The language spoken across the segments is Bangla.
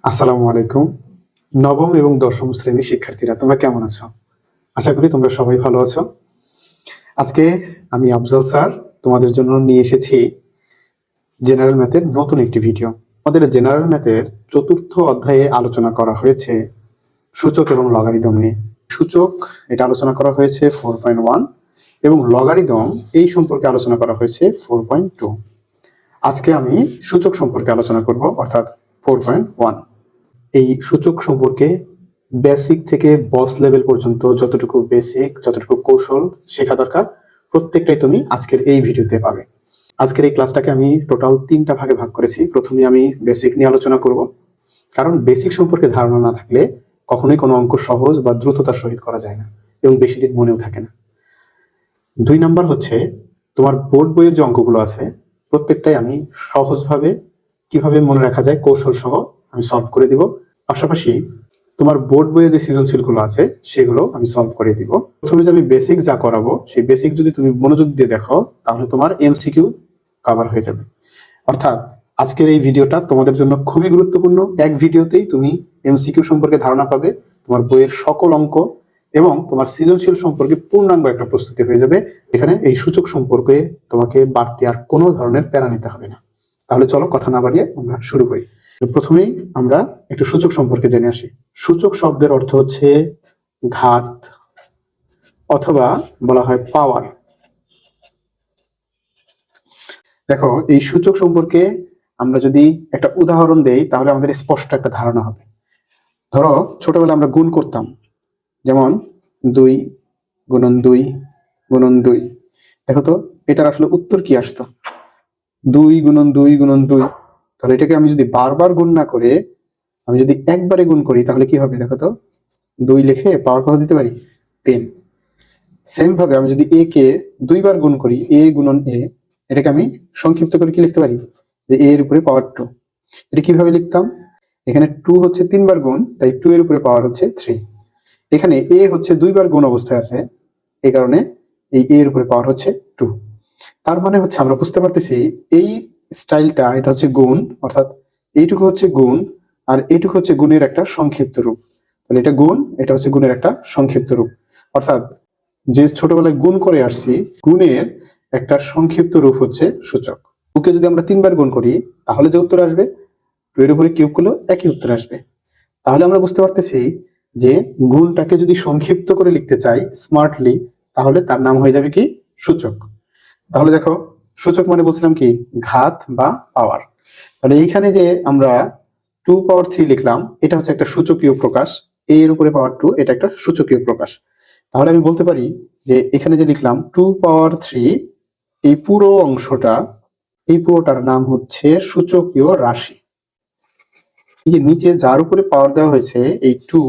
আসসালামু আলাইকুম। নবম এবং দশম শ্রেণীর শিক্ষার্থীরা তোমরা কেমন আছো? আশা করি তোমরা সবাই ভালো আছো। আজকে আমি আফজল স্যার তোমাদের জন্য নিয়ে এসেছি জেনারেল ম্যাথের নতুন একটি ভিডিও। আমাদের জেনারেল ম্যাথের চতুর্থ অধ্যায়ে আলোচনা করা হয়েছে সূচক এবং লগারিদম নিয়ে। সূচক এটা আলোচনা করা হয়েছে 4.1 এবং লগারিদম এই সম্পর্কে আলোচনা করা হয়েছে 4.2। আজকে আমি সূচক সম্পর্কে আলোচনা করব, অর্থাৎ 4.1। এই সূচক সম্পর্কে বেসিক থেকে বস লেভেল পর্যন্ত যতটুকু বেসিক, যতটুকু কৌশল শেখা দরকার প্রত্যেকটাই তুমি আজকের এই ভিডিওতে পাবে। আজকের এই ক্লাসটাকে আমি টোটাল 3টা ভাগে ভাগ করেছি। প্রথমে আমি বেসিক নিয়ে আলোচনা করব, কারণ বেসিক সম্পর্কে ধারণা না থাকলে কখনোই কোনো অঙ্ক সহজ বা দ্রুততার সহিত করা যায় না এবং বেশি দিন মনেও থাকে না। 2 নাম্বার হচ্ছে তোমার বোর্ড বইয়ের যে অঙ্কগুলো আছে প্রত্যেকটাই আমি সহজভাবে কিভাবে মনে রাখা যায় কৌশল সহ আমি সলভ করে দিব। পাশাপাশি তোমার বোর্ড বইয়ে যে সৃজনশীলগুলো আছে সেগুলো আমি সলভ করে দিব। প্রথমে যে আমি বেসিক যা করাবো সেই বেসিক যদি তুমি মনোযোগ দিয়ে দেখো তাহলে তোমার এমসিকিউ কভার হয়ে যাবে। অর্থাৎ আজকের এই ভিডিওটা তোমাদের জন্য খুবই গুরুত্বপূর্ণ। এক ভিডিওতেই তুমি এমসিকিউ সম্পর্কে ধারণা পাবে, তোমার বইয়ের সকল অঙ্ক এবং তোমার সৃজনশীল সম্পর্কে পূর্ণাঙ্গ একটা প্রস্তুতি হয়ে যাবে। এখানে এই সূচক সম্পর্কে তোমাকে বাড়তি আর কোনো ধরনের প্যারা নিতে হবে না। তাহলে চলো কথা না বাড়িয়ে আমরা শুরু করি। প্রথমেই আমরা একটু সূচক সম্পর্কে জেনে আসি। সূচক শব্দের অর্থ হচ্ছে ঘাত অথবা বলা হয় পাওয়ার। দেখো, এই সূচক সম্পর্কে আমরা যদি একটা উদাহরণ দেই তাহলে আমাদের স্পষ্ট একটা ধারণা হবে। ধরো ছোটবেলায় আমরা গুণ করতাম, যেমন 2 গুণন 2 গুণন 2। দেখো তো এটার আসলে উত্তর কি আসতো? 2 গুণন 2 গুণন 2। তাহলে এটাকে আমি যদি বারবার গুণ না করে আমি যদি একবারে গুণ করি তাহলে কি হবে? দেখো তো 2 লিখে পাওয়ার কত দিতে পারি? 3। সেম ভাবে আমি যদি a কে 2 বার গুণ করি, a গুণন a, এটাকে আমি সংক্ষিপ্ত করে কি লিখতে পারি? যে a এর উপরে পাওয়ার 2। এটা কিভাবে লিখতাম? এখানে 2 হচ্ছে 3 বার গুণ, তাই 2 এর উপরে পাওয়ার হচ্ছে 3। এখানে a হচ্ছে 2 বার গুণ অবস্থায় আছে, এই কারণে এই a এর উপরে পাওয়ার হচ্ছে 2। তার মানে হচ্ছে আমরা বুঝতে পারতেছি এই স্টাইলটা, এটা হচ্ছে গুণ, অর্থাৎ এইটুকু হচ্ছে গুণ আর এইটুকু হচ্ছে গুণের একটা সংক্ষিপ্ত রূপ। তাহলে এটা গুণ, এটা হচ্ছে গুণের একটা সংক্ষিপ্ত রূপ। অর্থাৎ যে ছোটবেলায় গুণ করে আসছি, গুণের একটা সংক্ষিপ্ত রূপ হচ্ছে সূচক। ওকে যদি আমরা 3 বার গুণ করি তাহলে যে উত্তর আসবে 2 এর উপরে কিউব করলেও একই উত্তর আসবে। তাহলে আমরা বুঝতে পারতেছি যে গুণটাকে যদি সংক্ষিপ্ত করে লিখতে চাই স্মার্টলি, তাহলে তার নাম হয়ে যাবে কি? সূচক। তাহলে দেখো, সূচক মানে বলছিলাম কি? ঘাত বা পাওয়ার। তাহলে এইখানে যে আমরা 2 পাওয়ার 3 লিখলাম, এটা হচ্ছে একটা সূচকীয় প্রকাশ। a এর উপরে পাওয়ার 2, এটা একটা সূচকীয় প্রকাশ। তাহলে আমি বলতে পারি যে এখানে যে লিখলাম 2 পাওয়ার 3, এই পুরো অংশটা, এই পুরোটার নাম হচ্ছে সূচকীয় রাশি। এই যে নিচে যার উপরে পাওয়ার দেওয়া হয়েছে এই 2,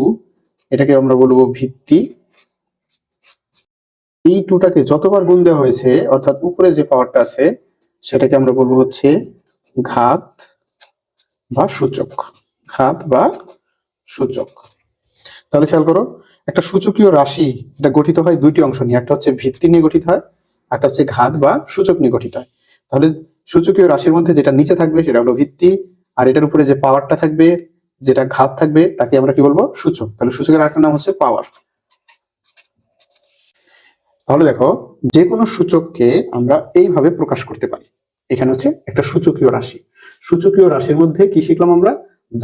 এটাকে আমরা বলবো ভিত্তি। এই 2টাকে যতবার গুণ দেওয়া হয়েছে, অর্থাৎ উপরে যে পাওয়ারটা আছে সেটাকে আমরা বলবো হচ্ছে ঘাত বা সূচক। ঘাত বা সূচক। তাহলে খেয়াল করো, একটা সূচকীয় রাশি এটা গঠিত হয় 2টি অংশ নিয়ে। একটা হচ্ছে ভিত্তি নিয়ে গঠিত হয়, একটা হচ্ছে ঘাত বা সূচক নিয়ে গঠিত হয়। তাহলে সূচকীয় রাশির মধ্যে যেটা নিচে থাকবে সেটা হলো ভিত্তি, আর এটার উপরে যে পাওয়ারটা থাকবে, যেটা ঘাত থাকবে, তাকে আমরা কি বলবো? সূচক। তাহলে সূচকের আরেকটা নাম হচ্ছে পাওয়ার। তাহলে দেখো, যে কোনো সূচককে আমরা এইভাবে প্রকাশ করতে পারি। এখানে হচ্ছে একটা সূচকীয় রাশি। সূচকীয় রাশির মধ্যে কি শিখলাম আমরা?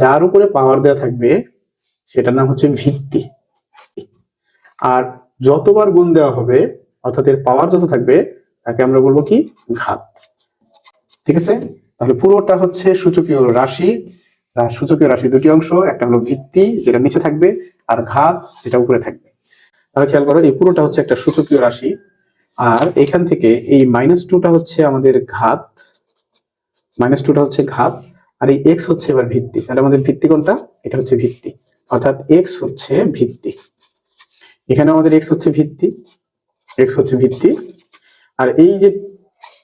যার উপরে পাওয়ার দেওয়া থাকবে সেটার নাম হচ্ছে ভিত্তি, আর যতবার গুণ দেওয়া হবে অর্থাৎ এর পাওয়ার যত থাকবে তাকে আমরা বলবো কি? ঘাত। ঠিক আছে? তাহলে পুরোটা হচ্ছে সূচকীয় রাশি। সূচকীয় রাশি 2টি অংশ, একটা হলো ভিত্তি যেটা নিচে থাকবে, আর ঘাত যেটা উপরে থাকবে। তাহলে খেয়াল করো, এই পুরোটা হচ্ছে একটা সূচকীয় রাশি, আর এখান থেকে এই -2টা হচ্ছে আমাদের ঘাত, -2টা হচ্ছে ঘাত, আর এই x হচ্ছে এবার ভিত্তি। তাহলে আমাদের ভিত্তি কোনটা? এটা হচ্ছে ভিত্তি, অর্থাৎ x হচ্ছে ভিত্তি। এখানে আমাদের x হচ্ছে ভিত্তি, x হচ্ছে ভিত্তি, আর এই যে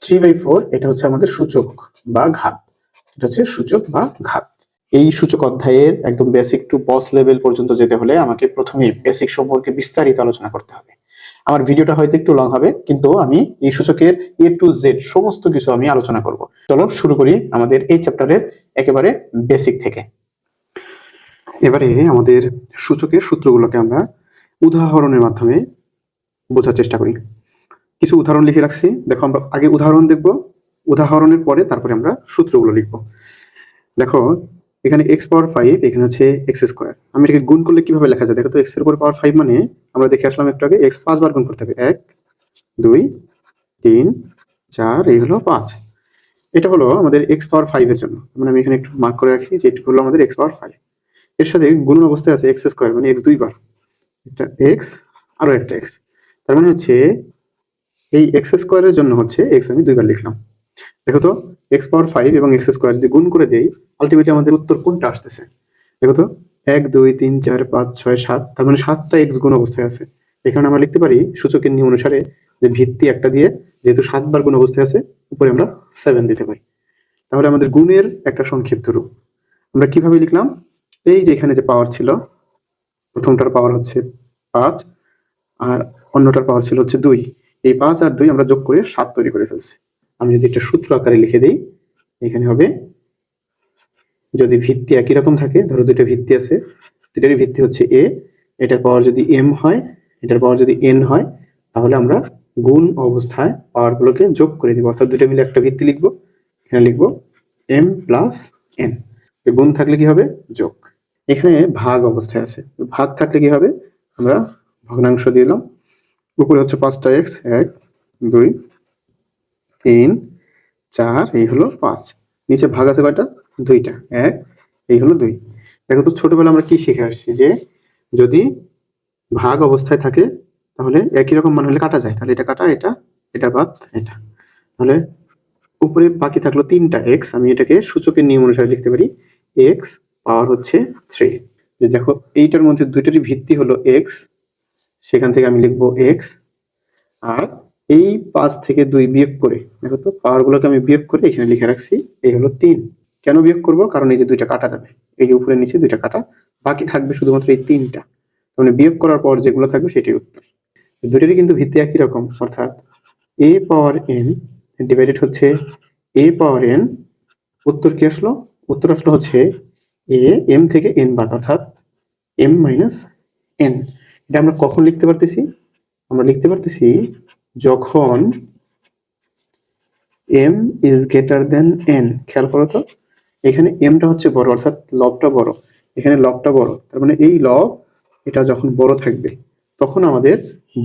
3/4 এটা হচ্ছে আমাদের সূচক বা ঘাত। এটা হচ্ছে সূচক বা ঘাত। এই সূচক অধ্যায়ের একদম বেসিক টু বস লেভেল পর্যন্ত যেতে হলে আমাকে প্রথমে বেসিক সম্পর্কে বিস্তারিত আলোচনা করতে হবে। আমার ভিডিওটা হয়তো একটু লং হবে, কিন্তু আমি এই সূচকের A to Z সমস্ত কিছু আমি আলোচনা করব। চলো শুরু করি আমাদের এই চ্যাপ্টারের একেবারে বেসিক থেকে। এবারে আমাদের সূচকের সূত্রগুলোকে আমরা উদাহরণের মাধ্যমে বোঝার চেষ্টা করি। কিছু উদাহরণ লিখে রাখছি, দেখো আমরা আগে উদাহরণ দেখব, উদাহরণের পরে তারপরে আমরা সূত্রগুলো লিখবো। দেখো এখানে এক্স পাওয়ার 5, এখানে হচ্ছে এক্স স্কোয়ার। আমি এটাকে গুণ করলে কিভাবে লেখা যায় দেখো তো। এক্স এর উপর পাওয়ার 5 মানে আমরা দেখে আসলাম একটু আগে, এক্স 5 বার গুণ করতে হবে। 1 2 3 4, এই হলো 5। এটা হলো আমাদের এক্স পাওয়ার 5 এর জন্য, মানে আমি এখানে একটু মার্ক করে রাখি যে এটা হলো আমাদের এক্স পাওয়ার 5। এর সাথে গুণন অবস্থায় আছে এক্স স্কোয়ার, মানে এক্স 2 বার, একটা এক্স আরো একটা এক্স। তার মানে হচ্ছে এই এক্স স্কোয়ারের জন্য হচ্ছে এক্স আমি 2 বার লিখলাম। দেখো তো এক্স পাওয়ার 5 এবং এক্স স্কোয়ার যদি গুণ করে দেই, আলটিমেটলি আমাদের উত্তর কোনটা আসতেছে দেখো তো। 1 2 3 4 5 6 7, তার মানে 7টা এক্স গুণ অবস্থায় আছে। এখানে আমরা লিখতে পারি সূচকের নিয়ম অনুসারে যে ভিত্তি একটা দিয়ে, যেহেতু 7 বার গুণ অবস্থায় আছে, উপরে আমরা 7 দিতে পারি। তাহলে আমাদের গুণের একটা সংক্ষিপ্ত রূপ আমরা কিভাবে লিখলাম, এই যে এখানে যে পাওয়ার ছিল, প্রথমটার পাওয়ার হচ্ছে 5 আর অন্যটার পাওয়ার ছিল হচ্ছে 2। এই 5 আর 2 আমরা যোগ করে 7 তৈরি করে ফেলছি। আমি যদি একটা সূত্র আকারে লিখে দেই, এখানে হবে, যদি ভিত্তি একই রকম থাকে, ধরো দুইটা ভিত্তি আছে, দুইটারই ভিত্তি হচ্ছে এ, এটার পাওয়ার যদি এম হয়, এটার পাওয়ার যদি এন হয়, তাহলে আমরা গুণ অবস্থায় পাওয়ারগুলোকে যোগ করে দিব, অর্থাৎ দুইটা মিলে একটা ভিত্তি লিখবো। এখানে লিখবো এম প্লাস এন। গুণ থাকলে কি হবে, যোগ। এখানে ভাগ অবস্থায় আছে, ভাগ থাকলে কি হবে, আমরা ভগ্নাংশ দিলাম। উপরে হচ্ছে 5টা এক্স, 1 2 3 4, এই হলো 5। নিচে ভাগ আছে কয়টা, 2টা, 1, এই হলো 2। দেখো তো ছোটবেলা আমরা কি শিখে আসছি যে যদি ভাগ অবস্থায় থাকে তাহলে একই রকম মান হলে কাটা যায়, তাহলে এটা কাটা, এটা, এটা বাদ, এটা। তাহলে উপরে বাকি থাকলো 3টা এক্স, আমি এটাকে সূচকের নিয়ম অনুসারে লিখতে পারি এক্স পাওয়ার হচ্ছে 3। যে দেখো এইটার মধ্যে দুইটারই ভিত্তি হলো এক্স, সেখান থেকে আমি লিখবো এক্স। আর এই 5 থেকে 2 বিয়োগ করে, দেখো তো পাওয়ারগুলোকে আমি বিয়োগ করে এখানে লিখে রাখছি, এই হলো 3। কেন বিয়োগ করব, কারণ এই যে দুইটা কাটা যাবে, এই যে উপরে নিচে দুইটা কাটা, বাকি থাকবে শুধুমাত্র এই 3টা। মানে বিয়োগ করার পর যেগুলো থাকবে সেটাই উত্তর। দুইটারই কিন্তু ভিত্তি একই রকম, অর্থাৎ এ পাওয়ার এন ডিভাইডেড হচ্ছে এ পাওয়ার এন। উত্তর কি আসলো, উত্তর আসলো হচ্ছে এ এম থেকে এন বাদ, অর্থাৎ এম মাইনাস এন। এটা আমরা কখন লিখতে পারতেছি, আমরা লিখতে পারতেছি যখন M is greater than N. খেয়াল করো তো, এখানে এমটা হচ্ছে বড়, অর্থাৎ লবটা বড়, এখানে লবটা বড়, তার মানে এই লব এটা যখন বড় থাকবে তখন আমাদের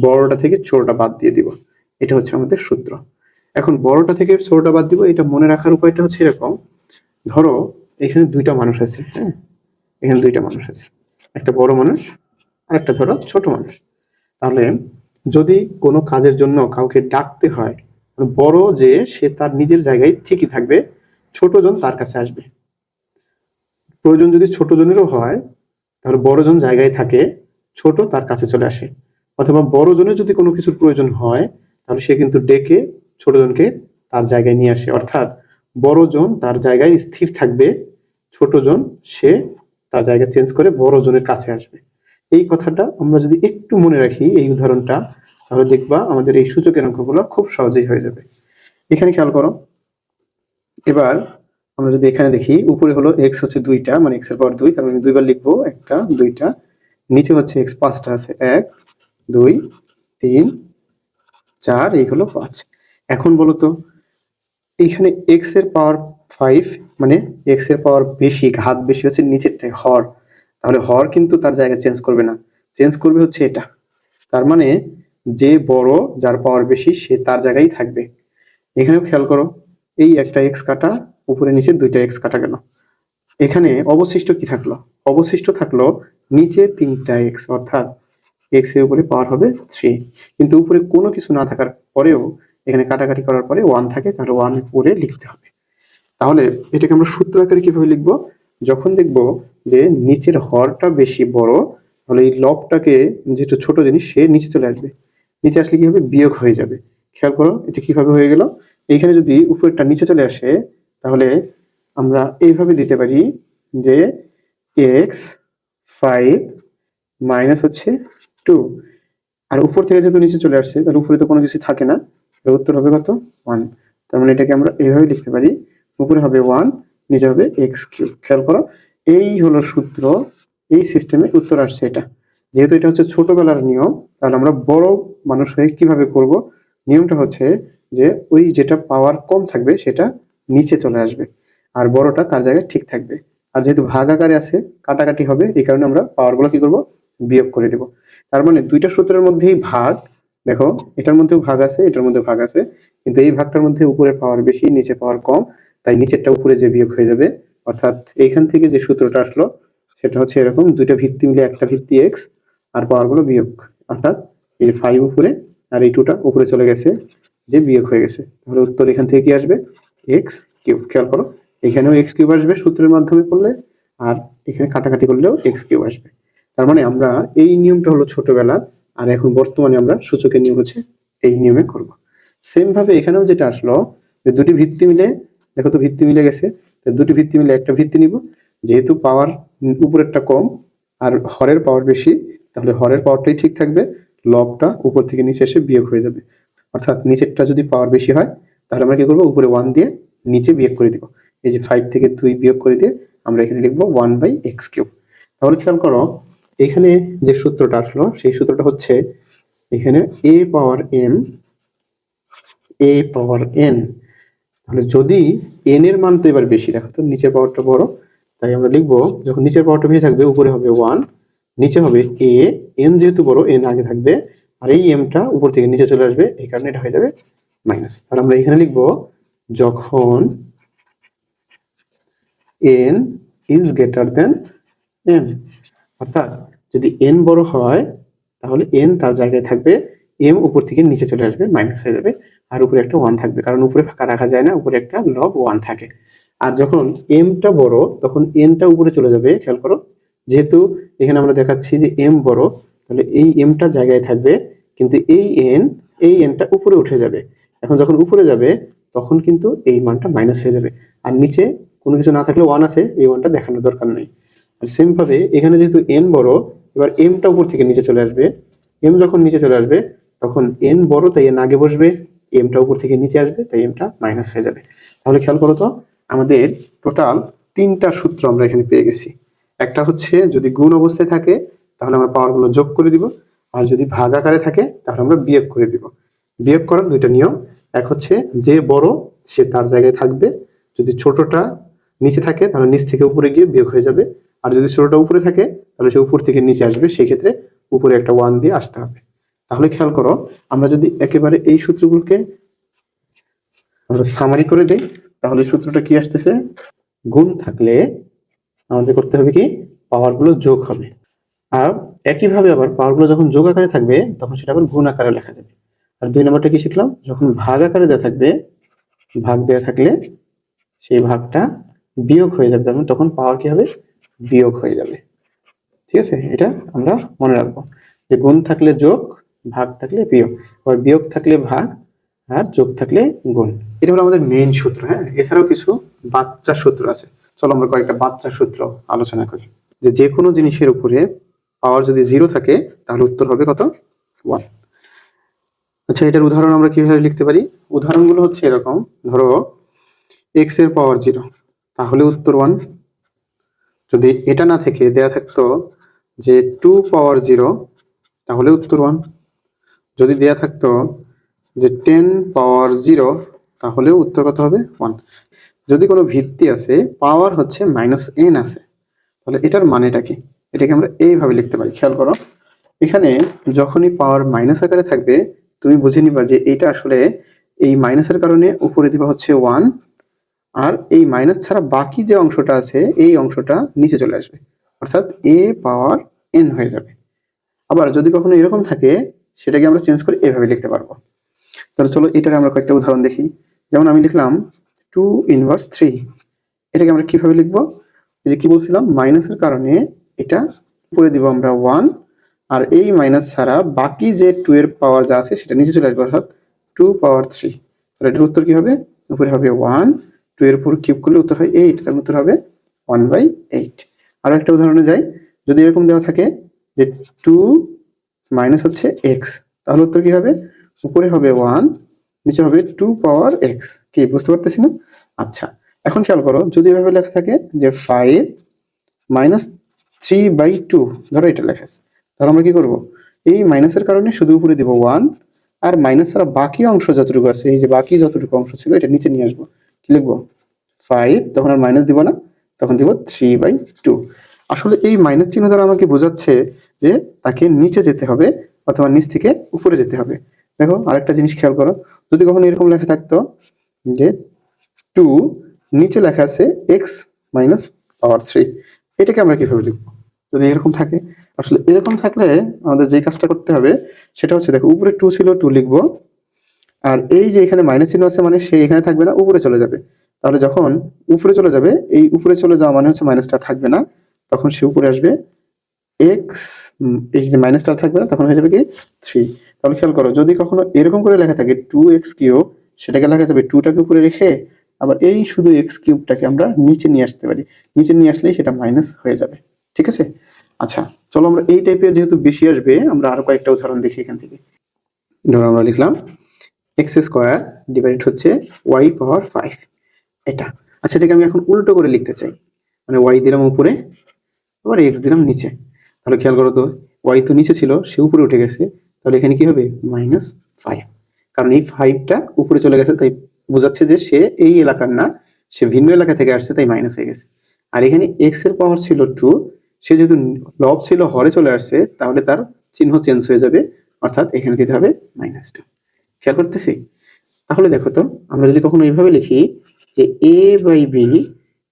বড়টা থেকে ছোটটা বাদ দিয়ে দিব। এটা হচ্ছে আমাদের সূত্র। এখন বড়টা থেকে ছোটটা বাদ দিব, এটা মনে রাখার উপায়টা হচ্ছে এরকম। ধরো এখানে দুইটা মানুষ আছে, হ্যাঁ, এখানে দুইটা মানুষ আছে, একটা বড় মানুষ আর একটা ধরো ছোট মানুষ। তাহলে যদি কোনো কাজের জন্য কাউকে ডাকতে হয়, বড় যে সে তার নিজের জায়গায় ঠিকই থাকবে, ছোট জন তার কাছে আসবে। প্রয়োজন যদি ছোট জনেরও হয়, তাহলে বড় জন জায়গায় থাকে, ছোট তার কাছে চলে আসে। অথবা বড় জনের যদি কোনো কিছুর প্রয়োজন হয়, তাহলে সে কিন্তু ডেকে ছোট জনকে তার জায়গায় নিয়ে আসে। অর্থাৎ বড় জন তার জায়গায় স্থির থাকবে, ছোট জন সে তার জায়গা চেঞ্জ করে বড় জনের কাছে আসবে। এই কথাটা আমরা যদি একটু মনে রাখি, এই উদাহরণটা, তাহলে দেখবা আমাদের এই সূচকের অঙ্কগুলো খুব সহজেই হয়ে যাবে। এখানে খেয়াল করো, এবার আমরা যদি এখানে দেখি, উপরে হলো এক্স হচ্ছে 2টা, মানে এক্স এর পাওয়ার 2, তার মানে আমি 2 বার লিখবো, একটা 2টা। নিচে হচ্ছে এক্স 5টা আছে, 1 2 3 4, এই হলো 5। এখন বলো তো, এইখানে এক্স এর পাওয়ার 5, মানে এক্স এর পাওয়ার বেশি, ঘাত বেশি হচ্ছে নিচেরটায় হর, তাহলে হর কিন্তু তার জায়গা চেঞ্জ করবে না, চেঞ্জ করবে হচ্ছে এটা। তার মানে যে বড়, যার পাওয়ার বেশি, সে তার জায়গায় থাকবে। এখানেও খেয়াল করো, এই একটা এক্স কাটা, উপরে নিচে 2টা এক্স কাটা গেল। এখানে অবশিষ্ট কি থাকলো, অবশিষ্ট থাকলো নিচে 3টা এক্স, অর্থাৎ এক্স এর উপরে পাওয়ার হবে 3। কিন্তু উপরে কোনো কিছু না থাকার পরেও এখানে কাটাকাটি করার পরে 1 থাকে, তাহলে 1 উপরে লিখতে হবে। তাহলে এটাকে আমরা সূত্র আকারে কিভাবে লিখবো, যখন দেখবো যে নিচের হরটা বেশি বড়, তাহলে এই লবটাকে, যেটা ছোট জিনিস, সে নিচে চলে আসবে। নিচে আসলে কি হবে, বিয়োগ হয়ে যাবে। খেয়াল করো এটা কিভাবে হয়ে গেল। এইখানে যদি উপরেরটা নিচে চলে আসে, তাহলে আমরা এইভাবে দিতে পারি যে এক্স 5 মাইনাস হচ্ছে 2। আর উপর থেকে যেহেতু নিচে চলে আসছে, তাহলে উপরে তো কোনো কিছু থাকে না, উত্তর হবে কত, 1। তার মানে এটাকে আমরা এইভাবে লিখতে পারি, উপরে হবে 1, নিচে হবে এক্স কিউব। খেয়াল করো, এই হলো সূত্র এই সিস্টেমে উত্তর আসছে এটা। যেহেতু এটা হচ্ছে ছোটবেলার নিয়ম, তাহলে আমরা বড় মানুষ হয়ে কিভাবে করব? নিয়মটা হচ্ছে যে ওই যেটা পাওয়ার কম থাকবে সেটা নিচে চলে আসবে, আর বড়টা তার জায়গায় ঠিক থাকবে। আর যেহেতু ভাগ আকারে আছে, কাটাকাটি হবে, এই কারণে আমরা পাওয়ারগুলো কি করব? বিয়োগ করে দেব। তার মানে দুইটা সূত্রের মধ্যেই ভাগ, দেখো এটার মধ্যেও ভাগ আছে, এটার মধ্যে ভাগ আছে, কিন্তু এই ভাগটার মধ্যে উপরে পাওয়ার বেশি, নিচে পাওয়ার কম, তাই নিচেরটা উপরে যে বিয়োগ হয়ে যাবে। অর্থাৎ এইখান থেকে যে সূত্রটা আসলো সেটা হচ্ছে এরকম, দুইটা ভিত্তি মিলে একটা ভিত্তি এক্স, আর পাওয়ারগুলো বিয়োগ। অর্থাৎ এই 5 উপরে আর এই 2টা উপরে চলে গেছে, যে বিয়োগ হয়ে গেছে। তাহলে উত্তর এখান থেকে কি আসবে? X cube. খেয়াল করো, এখানেও এক্স কিউব আসবে সূত্রের মাধ্যমে করলে, আর এখানে কাটাকাটি করলেও এক্স কিউব আসবে। তার মানে আমরা এই নিয়মটা হলো ছোটবেলার, আর এখন বর্তমানে আমরা সূচকের নিয়ম হচ্ছে এই নিয়মে করব। সেম ভাবে এখানেও যেটা আসলো, যে দুটি ভিত্তি মিলে, দেখো তো ভিত্তি মিলে গেছে, তো দুটি ভিত্তি মিলে একটা ভিত্তি নিব। যেহেতু পাওয়ার উপরেরটা কম আর হরের পাওয়ার বেশি, তাহলে হরের পাওয়ারটাই ঠিক থাকবে, লবটা উপর থেকে নিচে এসে বিয়োগ হয়ে যাবে। অর্থাৎ নিচেরটা যদি পাওয়ার বেশি হয়, তাহলে আমরা কি করবো? উপরে 1 দিয়ে নিচে বিয়োগ করে দিব। এই যে 5 থেকে 2 বিয়োগ করে দিয়ে আমরা এখানে লিখবো 1/x কিউব। তাহলে খেয়াল করো, এখানে যে সূত্রটা আসলো সেই সূত্রটা হচ্ছে এখানে a power m, a power n। তাহলে যদি n এর মান তো এবার বেশি, দেখো তো নিচের পাওয়ারটা বড়, তাই আমরা লিখবো যখন নিচের পাওয়ারটা বেশি থাকবে উপরে হবে 1, নিচে হবে a, n যেহেতু বড় n আগে থাকবে, আর এই m টা উপর থেকে নিচে চলে আসবে, এই কারণে এটা হয়ে যাবে মাইনাস। তাহলে আমরা এখানে লিখবো যখন n is greater then m, অর্থাৎ যদি n বড় হয় তাহলে n তার জায়গায় থাকবে, m উপর থেকে নিচে চলে আসবে, মাইনাস হয়ে যাবে, আর উপরে একটা 1 থাকবে, কারণ উপরে ফাঁকা রাখা যায় না, উপরে একটা লব 1 থাকে। আর যখন m টা বড় তখন n টা উপরে চলে যাবে। খেয়াল করো, যেহেতু এখানে আমরা দেখাচ্ছি যে m বড়, তাহলে এই m টা জায়গায় থাকবে, কিন্তু এই n টা উপরে উঠে যাবে। এখন যখন উপরে যাবে তখন কিন্তু এই মানটা মাইনাস হয়ে যাবে, আর নিচে কোনো কিছু না থাকলে 1 আছে, এই 1টা দেখানোর দরকার নেই। আর সেম ভাবে এখানে যেহেতু n বড়, এবার m টা উপর থেকে নিচে চলে আসবে, m যখন নিচে চলে আসবে তখন n বড় তাই n আগে বসবে, m টা উপর থেকে নিচে আসবে তাই m টা মাইনাস হয়ে যাবে। তাহলে খেয়াল করো তো, আমাদের টোটাল 3টা সূত্র আমরা এখানে পেয়ে গেছি। একটা হচ্ছে যদি গুণ অবস্থায় থাকে তাহলে আমরা পাওয়ারগুলো যোগ করে দিব, আর যদি ভাগ আকারে থাকে তাহলে আমরা বিয়োগ করে দিব। বিয়োগ করার দুইটা নিয়ম, এক হচ্ছে যে বড় সে তার জায়গায় থাকবে, যদি ছোটটা নিচে থাকে তাহলে নিচ থেকে উপরে গিয়ে বিয়োগ হয়ে যাবে, আর যদি ছোটটা উপরে থাকে তাহলে সে উপর থেকে নিচে আসবে, সেই ক্ষেত্রে উপরে একটা 1 দিয়ে আসতে হবে। তাহলে খেয়াল করো, আমরা যদি একেবারে এই সূত্রগুলোকে আমরা সামারি করে দেই, তাহলে সূত্রটা কি আসতেছে? গুণ থাকলে আমাদের করতে হবে কি? পাওয়ারগুলো যোগ হবে। আর একইভাবে আবার পাওয়ারগুলো যখন যোগ আকারে থাকবে তখন সেটা আবার গুণ আকারে লেখা যাবে। আর 2 নম্বরটা কি শিখলাম? যখন ভাগ আকারে দেওয়া থাকবে, ভাগ দেওয়া থাকলে সেই ভাগটা বিয়োগ হয়ে যাবে, তখন পাওয়ার কি হবে? বিয়োগ হয়ে যাবে। ঠিক আছে, এটা আমরা মনে রাখবো যে গুণ থাকলে যোগ, ভাগ থাকলে বিয়োগ, আবার বিয়োগ থাকলে ভাগ, আর যোগ থাকলে গুণ। এটা হলো আমাদের মেইন সূত্র। হ্যাঁ, এছাড়াও কিছু বাচ্চা সূত্র আছে। চলো আমরা কয়েকটা বাচ্চা সূত্র আলোচনা করি। যে কোনো জিনিসের উপরে পাওয়ার যদি 0 থাকে তাহলে উত্তর হবে কত? 1। আচ্ছা, এটার উদাহরণ আমরা কিভাবে লিখতে পারি? উদাহরণগুলো হচ্ছে এরকম, ধরো x এর পাওয়ার 0, তাহলে উত্তর 1। যদি এটা না থেকে দেয়া থাকতো যে 2 পাওয়ার 0, তাহলে উত্তর 1। যদি দেয়া থাকতো যে 10 পাওয়ার 0, তাহলেও উত্তর কত হবে? 1। যদি কোনো ভিত্তি আছে, পাওয়ার হচ্ছে -n আছে, তাহলে এটার মানেটা কি? এটাকে আমরা এইভাবে লিখতে পারি। খেয়াল করো, এখানে যখনই পাওয়ার মাইনাস আকারে থাকবে তুমি বুঝে নিবা যে এটা আসলে এই মাইনাসের কারণে উপরে দিবা হচ্ছে 1, আর এই মাইনাস ছাড়া বাকি যে অংশটা আছে এই অংশটা নিচে চলে আসবে, অর্থাৎ a পাওয়ার n হয়ে যাবে। আবার যদি কখনো এরকম থাকে সেটাকে আমরা চেঞ্জ করে এভাবে লিখতে পারবো। তাহলে চলো এটার আমরা কয়েকটা উদাহরণ দেখি। যেমন আমি লিখলাম 2 ইনভার্স 3, এটাকে আমরা কিভাবে লিখবো? এই যে কি বলছিলাম, মাইনাসের কারণে এটা উপরে দিব আমরা 1, আর এই মাইনাস ছাড়া বাকি যে 2 এর পাওয়ার যা আছে সেটা নিচে চলে আসবে, অর্থাৎ 2 পাওয়ার 3। তাহলে এটার উত্তর কি হবে? উপরে হবে 1, 2 এর উপর কিউব করলে উত্তর হয় 8, তার উত্তর হবে 1/8। আরো একটা উদাহরণে যাই, যদি এরকম দেওয়া থাকে যে 2 মাইনাস হচ্ছে x, তাহলে উত্তর কি হবে? উপরে হবে 1, নিচে হবে 2 পাওয়ার x। কি বুঝতে পারতেছি না? আচ্ছা, এখন খেয়াল করো, যদি এভাবে লেখা থাকে যে 5 মাইনাস 3/2, ধরো এটা লেখা আছে। তাহলে আমরা কি করব, এই মাইনাসের কারণে শুধু উপরে দিব 1, আর মাইনাস ছাড়া বাকি অংশ যতটুকু আছে, এই যে বাকি যতটুকু অংশ ছিল এটা নিচে নিয়ে আসবো। কি লিখবো, 5, তখন আর মাইনাস দিব না, তখন দিব 3/2। আসলে এই মাইনাস চিহ্ন দ্বারা আমাকে বোঝাচ্ছে যে তাকে নিচে যেতে হবে অথবা নিচ থেকে উপরে যেতে হবে। দেখো আরেকটা জিনিস খেয়াল করো, যদি কখনো এরকম লেখা থাকতো যে 2, নিচে লেখা আছে x-3, এটাকে আমরা কিভাবে লিখবো যদি এরকম থাকে? আসলে এরকম থাকলে আমাদের যে কাজটা করতে হবে সেটা হচ্ছে, দেখো উপরে 2 ছিল, 2 লিখবো, আর এই যে এখানে মাইনাস চিহ্ন আছে মানে সে এখানে থাকবে না, উপরে চলে যাবে। তাহলে যখন উপরে চলে যাবে, এই উপরে চলে যাওয়া মানে হচ্ছে মাইনাসটা থাকবে না, তখন সে উপরে আসবে এক্স, এই যে মাইনাসটা থাকবে না, তখন হয়ে যাবে কি 3। তাহলে খেয়াল করো, যদি কখনো এরকম করে লেখা থাকে 2x3, সেটাকে লেখা যাবে 2টাকে উপরে রেখে, আবার এই শুধু x3টাকে আমরা নিচে নিয়ে আসতে পারি, নিচে নিয়ে আসলেই সেটা মাইনাস হয়ে যাবে। ঠিক আছে? আচ্ছা, চলো আমরা এই টাইপের যেহেতু বেশি আসবে, আমরা আরো কয়েকটা উদাহরণ দেখি এখান থেকে। ধরো আমরা লিখলাম x² ডিভাইড হচ্ছে y⁵, এটা। আচ্ছা, এটাকে আমি এখন উল্টো করে লিখতে চাই, মানে y দিলাম উপরে, আবার x দিলাম নিচে। তাহলে খেয়াল করো তো, y তো নিচে ছিল, সে উপরে উঠে গেছে, তাহলে এখানে কি হবে, -5, কারণ এই 5টা উপরে চলে গেছে, তাই বোঝাচ্ছে যে সে এই এলাকার না, সে ভিন্ন এলাকা থেকে আসছে, তাই মাইনাস হয়ে গেছে। আর এখানে x এর পাওয়ার ছিল 2, সে যেহেতু লব ছিল হরে চলে আসছে, তাহলে তার চিহ্ন চেঞ্জ হয়ে যাবে, অর্থাৎ এখানে দিতে হবে -2। খেয়াল করতেছি? তাহলে দেখো তো, আমরা যদি কখনো এইভাবে লিখি যে a/b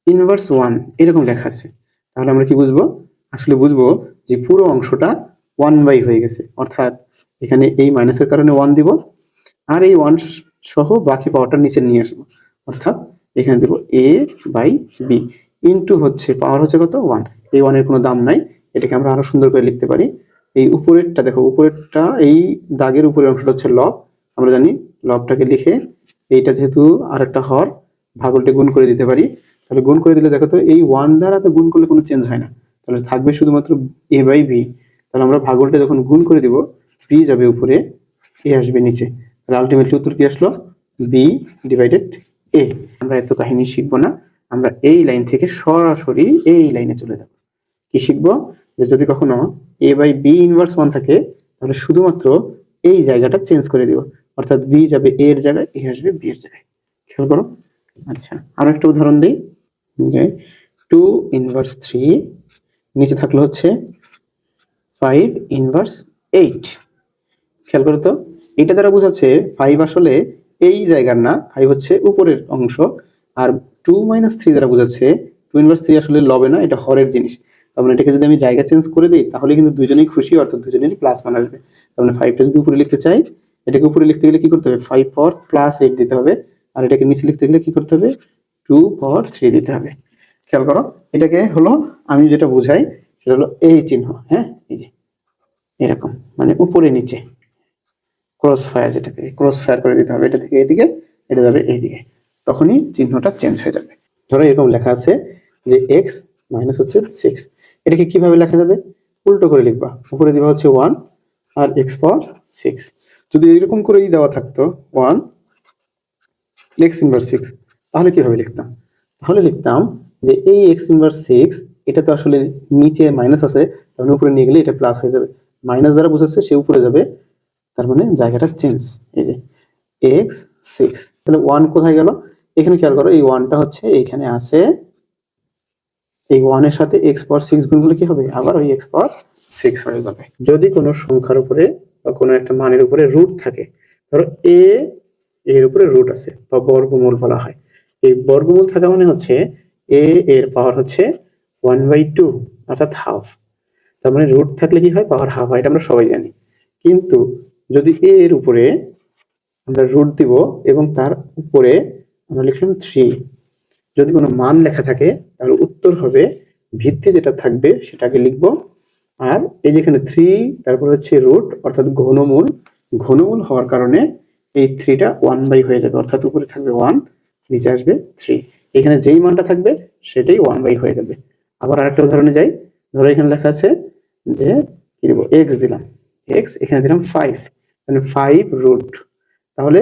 ইনভার্স 1, এরকম লেখা আছে, তাহলে আমরা কি বুঝবো, আসলে বুঝবো যে পুরো অংশটা 1/, হয়ে গেছে, অর্থাৎ এখানে এই মাইনাসের কারণে 1 দিব, আর এই 1 সহ বাকি পাওয়ারটা নিচে নিয়ে আসবো, অর্থাৎ এখানে দেব a/b ইনটু হচ্ছে পাওয়ার হচ্ছে কত, 1। এই 1 এর কোনো দাম নাই, এটাকে আমরা আরো সুন্দর করে লিখতে পারি। এই উপরেরটা দেখো, উপরেরটা এই দাগের উপরের অংশটা হচ্ছে লব, আমরা জানি লবটাকে লিখে এইটা যেহেতু আরেকটা হর, ভাগলটা গুণ করে দিতে পারি। তাহলে গুণ করে দিলে দেখো তো, এই 1 দ্বারা তো গুণ করলে কোনো চেঞ্জ হয় না, তাহলে থাকবে শুধুমাত্র a/b। তাহলে আমরা ভাগলটা যখন গুণ করে দিব, b যাবে উপরে, a আসবে নিচে, তাহলে আলটিমেটলি উত্তর কি আসলো, b/a। আমরা এত কাহিনী শিখবো না, আমরা এই লাইন থেকে সরাসরি এই লাইনে চলে যাব। কি শিখবো, যে যদি কখনো a/b ইনভার্স 1 থাকে, তাহলে শুধুমাত্র এই জায়গাটা চেঞ্জ করে দিব, অর্থাৎ b যাবে a এর জায়গায়, a আসবে b এর জায়গায়। খেয়াল করো। আচ্ছা, আরো একটা উদাহরণ দিই, যে 2 ইনভার্স 3, নিচে থাকলো হচ্ছে 5 ইনভার্স 8। খেয়াল করো তো, এটা দ্বারা বোঝাচ্ছে 5 আসলে এই জায়গার না, 5 হচ্ছে উপরের অংশ, আর 2 - 3 দ্বারা বোঝাচ্ছে 2 ইনভার্স 3 আসলে লবে না, এটা হরের জিনিস। তার মানে এটাকে যদি আমি জায়গা চেঞ্জ করে দিই, তাহলে কিন্তু দুজনেই খুশি, অর্থাৎ দুজনেরই প্লাস মান আসবে। তার মানে 5টা যদি উপরে লিখতে চাই, এটাকে উপরে লিখতে গেলে কি করতে হবে, 5 পাওয়ার +8 দিতে হবে, আর এটাকে নিচে লিখতে গেলে কি করতে হবে, 2 পাওয়ার 3 দিতে হবে। খেয়াল করো, এটাকে হলো আমি যেটা বুঝাই সেটা হলো এই চিহ্ন, হ্যাঁ, এই যে এরকম, মানে উপরে নিচে ক্রস ফায়ার, যেটাকে ক্রস ফায়ার করে দিতে হবে, এটা থেকে এদিকে, এটা যাবে এইদিকে, তখনই চিহ্নটা চেঞ্জ হয়ে যাবে। ধরো এরকম লেখা আছে যে x মাইনাস হচ্ছে 6, এটাকে কিভাবে লেখা যাবে, উল্টো করে লিখবা, উপরে দিবা হচ্ছে 1 আর x⁴। যদি এরকম করেই দেওয়া থাকতো 1 x⁻6, তাহলে কিভাবে লিখতাম, তাহলে লিখতাম যে এই x⁻6, এটা তো আসলে নিচে মাইনাস আছে, তাহলে উপরে নিয়ে গেলে এটা প্লাস হয়ে যাবে, মাইনাস দ্বারা বোঝাচ্ছে সে উপরে যাবে, তার মানে জায়গাটা চেঞ্জ। এই যে x6, তাহলে 1 কোথায় গেল, এখানে খেয়াল করো, এই 1টা হচ্ছে এইখানে আছে, এই 1 এর সাথে x⁴ গুণ করলে কি হবে, আবার ওই x⁴ হয়ে যাবে। যদি কোনো সংখ্যার উপরে বা কোনো একটা মানের উপরে রুট থাকে, ধরো a এর উপরে রুট আছে বা বর্গমূল বলা হয়, এই বর্গমূল থাকা মানে হচ্ছে a এর পাওয়ার হচ্ছে 1/2, অর্থাৎ হাফ। তার মানে রুট থাকলে কি হয়, পাওয়ার হাফ হয়, এটা আমরা সবাই জানি। কিন্তু যদি a এর উপরে আমরা রুট দিব এবং তার উপরে আমরা লিখলাম 3, যদি কোনো মান লেখা থাকে, তাহলে উত্তর হবে, ভিত্তি যেটা থাকবে সেটাকে লিখব, আর এই যেখানে 3 তারপর হচ্ছে রুট, অর্থাৎ ঘনমূল, ঘনমূল হওয়ার কারণে এই 3টা 1/, হয়ে যাবে, অর্থাৎ উপরে থাকবে 1, নিচে আসবে 3, এখানে যেই মানটা থাকবে সেটাই 1/, হয়ে যাবে। আবার আরেকটা উদাহরণে যাই, ধরো এখানে লেখা আছে যে কি দেব, x দিলাম, x এখানে দিলাম 5, মানে 5 রুট, তাহলে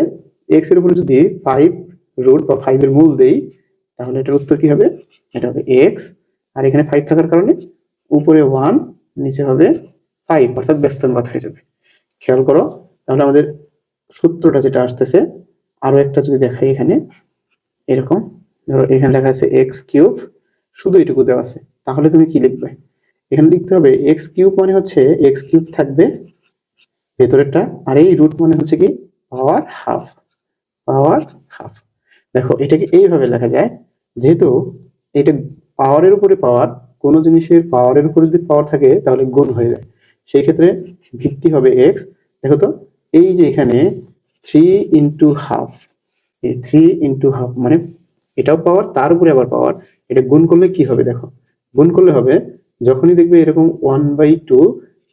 x এর উপরে যদি 5 রুট বা 5 এর মূল দেই, তাহলে এটার উত্তর কি হবে, এটা হবে x, আর এখানে 5 থাকার কারণে উপরে 1 নিচে হবে 5, অর্থাৎ ব্যস্তানুপাত হয়ে যাবে। খেয়াল করো, তাহলে আমাদের সূত্রটা যেটা আসতেছে, আরো একটা যদি দেখাই এখানে, এরকম ধরো এখানে লেখা আছে এক্স কিউব, শুধু এটুকু দেওয়া আছে, তাহলে তুমি কি লিখবে? এখানে লিখতে হবে এক্স কিউব মানে হচ্ছে এক্স কিউব থাকবে ভেতরেরটা, আর এই রুট মানে হচ্ছে কি পাওয়ার হাফ, পাওয়ার হাফ। দেখো এটাকে এইভাবে লেখা যায়, যেহেতু এটা পাওয়ারের উপরে পাওয়ার, কোনো জিনিসের পাওয়ারের উপরে যদি পাওয়ার থাকে তাহলে গুণ হয়ে যায়, সেই ক্ষেত্রে ভিত্তি হবে এক্স। দেখো তো, এই যে এখানে 3 × 1/2, এই 3 × 1/2 মানে এটাও পাওয়ার, তার উপরে আবার পাওয়ার, এটা গুণ করলে কি হবে দেখো, গুণ করলে হবে যখনই দেখবে এরকম 1/2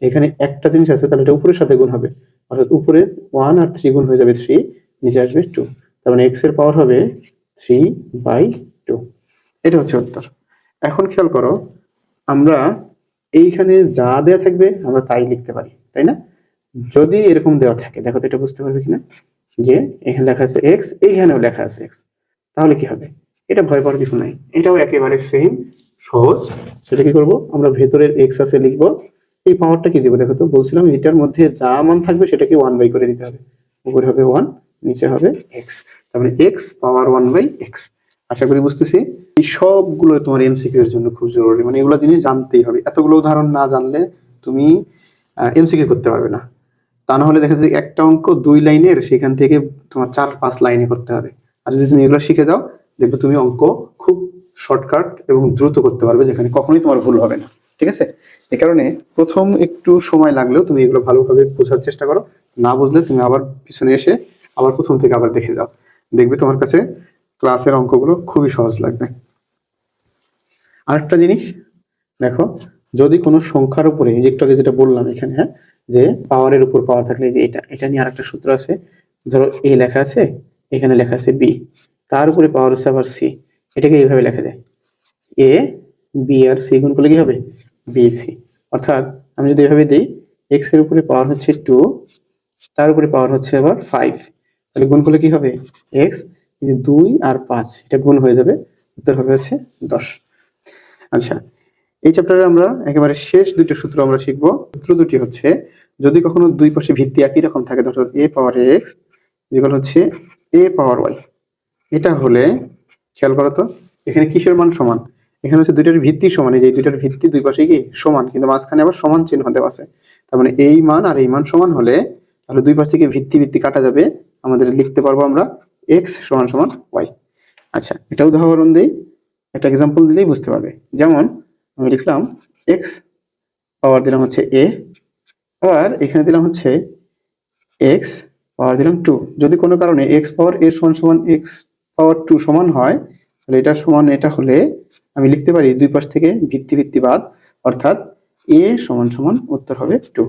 এখানে একটা জিনিস আছে, তাহলে এটা উপরের সাথে গুণ হবে, অর্থাৎ উপরে 1 আর 3 গুণ হয়ে যাবে 3, নিচে আসবে 2, তার মানে এক্স এর পাওয়ার হবে 3/2। এটা হচ্ছে উত্তর। এখন খেয়াল করো, আমরা এইখানে যা দেয়া থাকবে আমরা তাই লিখতে পারি, তাই না? যদি এরকম দেওয়া থাকে, দেখো তো এটা বুঝতে পারবে কিনা, যে এখানে লেখা আছে এক্স, এইখানেও লেখা আছে এক্স, তাহলে কি হবে? এটা ভয় পাওয়ার কিছু নাই, এটাও একেবারে সেম, সহজ। সেটা কি করব, আমরা ভেতরের এক্স আছে লিখবো, এই পাওয়ারটা কি দিব দেখো তো, বলছিলাম এটার মধ্যে যা মান থাকবে সেটাকে 1/, করে দিতে হবে, উপরে হবে 1, নিচে হবে এক্স, তার মানে এক্স পাওয়ার 1/x। আশা করি বুঝতেছি। এই সবগুলো তোমার এমসিকিউ এর জন্য খুব জরুরি, মানে এগুলো জিনিস জানতেই হবে, এতগুলো উদাহরণ না জানলে তুমি এমসিকিউ করতে পারবে না। তা না হলে দেখা যায় একটা অঙ্ক 2 লাইনের, সেখান থেকে তোমার 4-5 লাইনে করতে হবে। আর যদি তুমি এগুলো শিখে যাও, দেখবে তুমি অঙ্ক খুব শর্টকাট এবং দ্রুত করতে পারবে, যেখানে কখনোই তোমার ভুল হবে না। ঠিক আছে? এই কারণে প্রথম একটু সময় লাগলেও তুমি এগুলো ভালোভাবে বোঝার চেষ্টা করো, না বুঝলে তুমি আবার পিছনে এসে আবার প্রথম থেকে আবার দেখে যাও, দেখবে তোমার কাছে ক্লাসের অঙ্কগুলো খুবই সহজ লাগবে। আরেকটা জিনিস দেখো, যদি কোনো সংখ্যার উপরে, এই যে একটু আগে যেটা বললাম এখানে, হ্যাঁ, যে পাওয়ারের উপর পাওয়ার থাকলে, যে এটা নিয়ে আরেকটা সূত্র আছে, ধরো এ লেখা আছে, এখানে লেখা আছে বি, তার উপরে পাওয়ার হচ্ছে আবার সি, এটাকে এইভাবে লেখা যায়, এ বি আর সি গুণ করলে কি হবে, বি সি। অর্থাৎ আমি যদি এভাবে দিই, এক্স এর উপরে পাওয়ার হচ্ছে 2, তার উপরে পাওয়ার হচ্ছে আবার 5, তাহলে গুণ করলে কি হবে, এক্স, এই যে 2 আর 5 এটা গুণ হয়ে যাবে, উত্তর হবে হচ্ছে 10। আচ্ছা, এই চ্যাপ্টারে আমরা একেবারে শেষ দুইটা সূত্র আমরা শিখবো। সূত্র দুটি হচ্ছে, যদি কখনো দুই পাশে ভিত্তি একই রকম থাকে, অর্থাৎ এ পাওয়ার এক্স যেগুলো হচ্ছে এ পাওয়ার ওয়াই, এটা হলে খেয়াল করো তো, এখানে কিসের মান সমান, এখানে হচ্ছে দুইটার ভিত্তি সমান, এই যে দুইটার ভিত্তি দুই পাশে কি সমান, কিন্তু মাঝখানে আবার সমান চিহ্ন দেওয়া আছে, তার মানে এই মান আর এই মান সমান হলে, তাহলে দুই পাশ থেকে ভিত্তি ভিত্তি কাটা যাবে, আমাদের লিখতে পারবো আমরা এক্স সমান সমান ওয়াই। আচ্ছা, এটা উদাহরণ দিই, একটা এক্সাম্পল দিলেই বুঝতে পারবে। যেমন আমি লিখলাম এক্স পাওয়ার দিলাম হচ্ছে এ, আবার এখানে দিলাম হচ্ছে এক্স পাওয়ার দিলাম 2। যদি কোনো কারণে এক্স পাওয়ার এ সমান সমান এক্স পাওয়ার 2 সমান হয়, তাহলে এটা সমান এটা হলে আমি লিখতে পারি দুই পাশ থেকে ভিত্তি ভিত্তি বাদ, অর্থাৎ এ সমান সমান উত্তর হবে 2।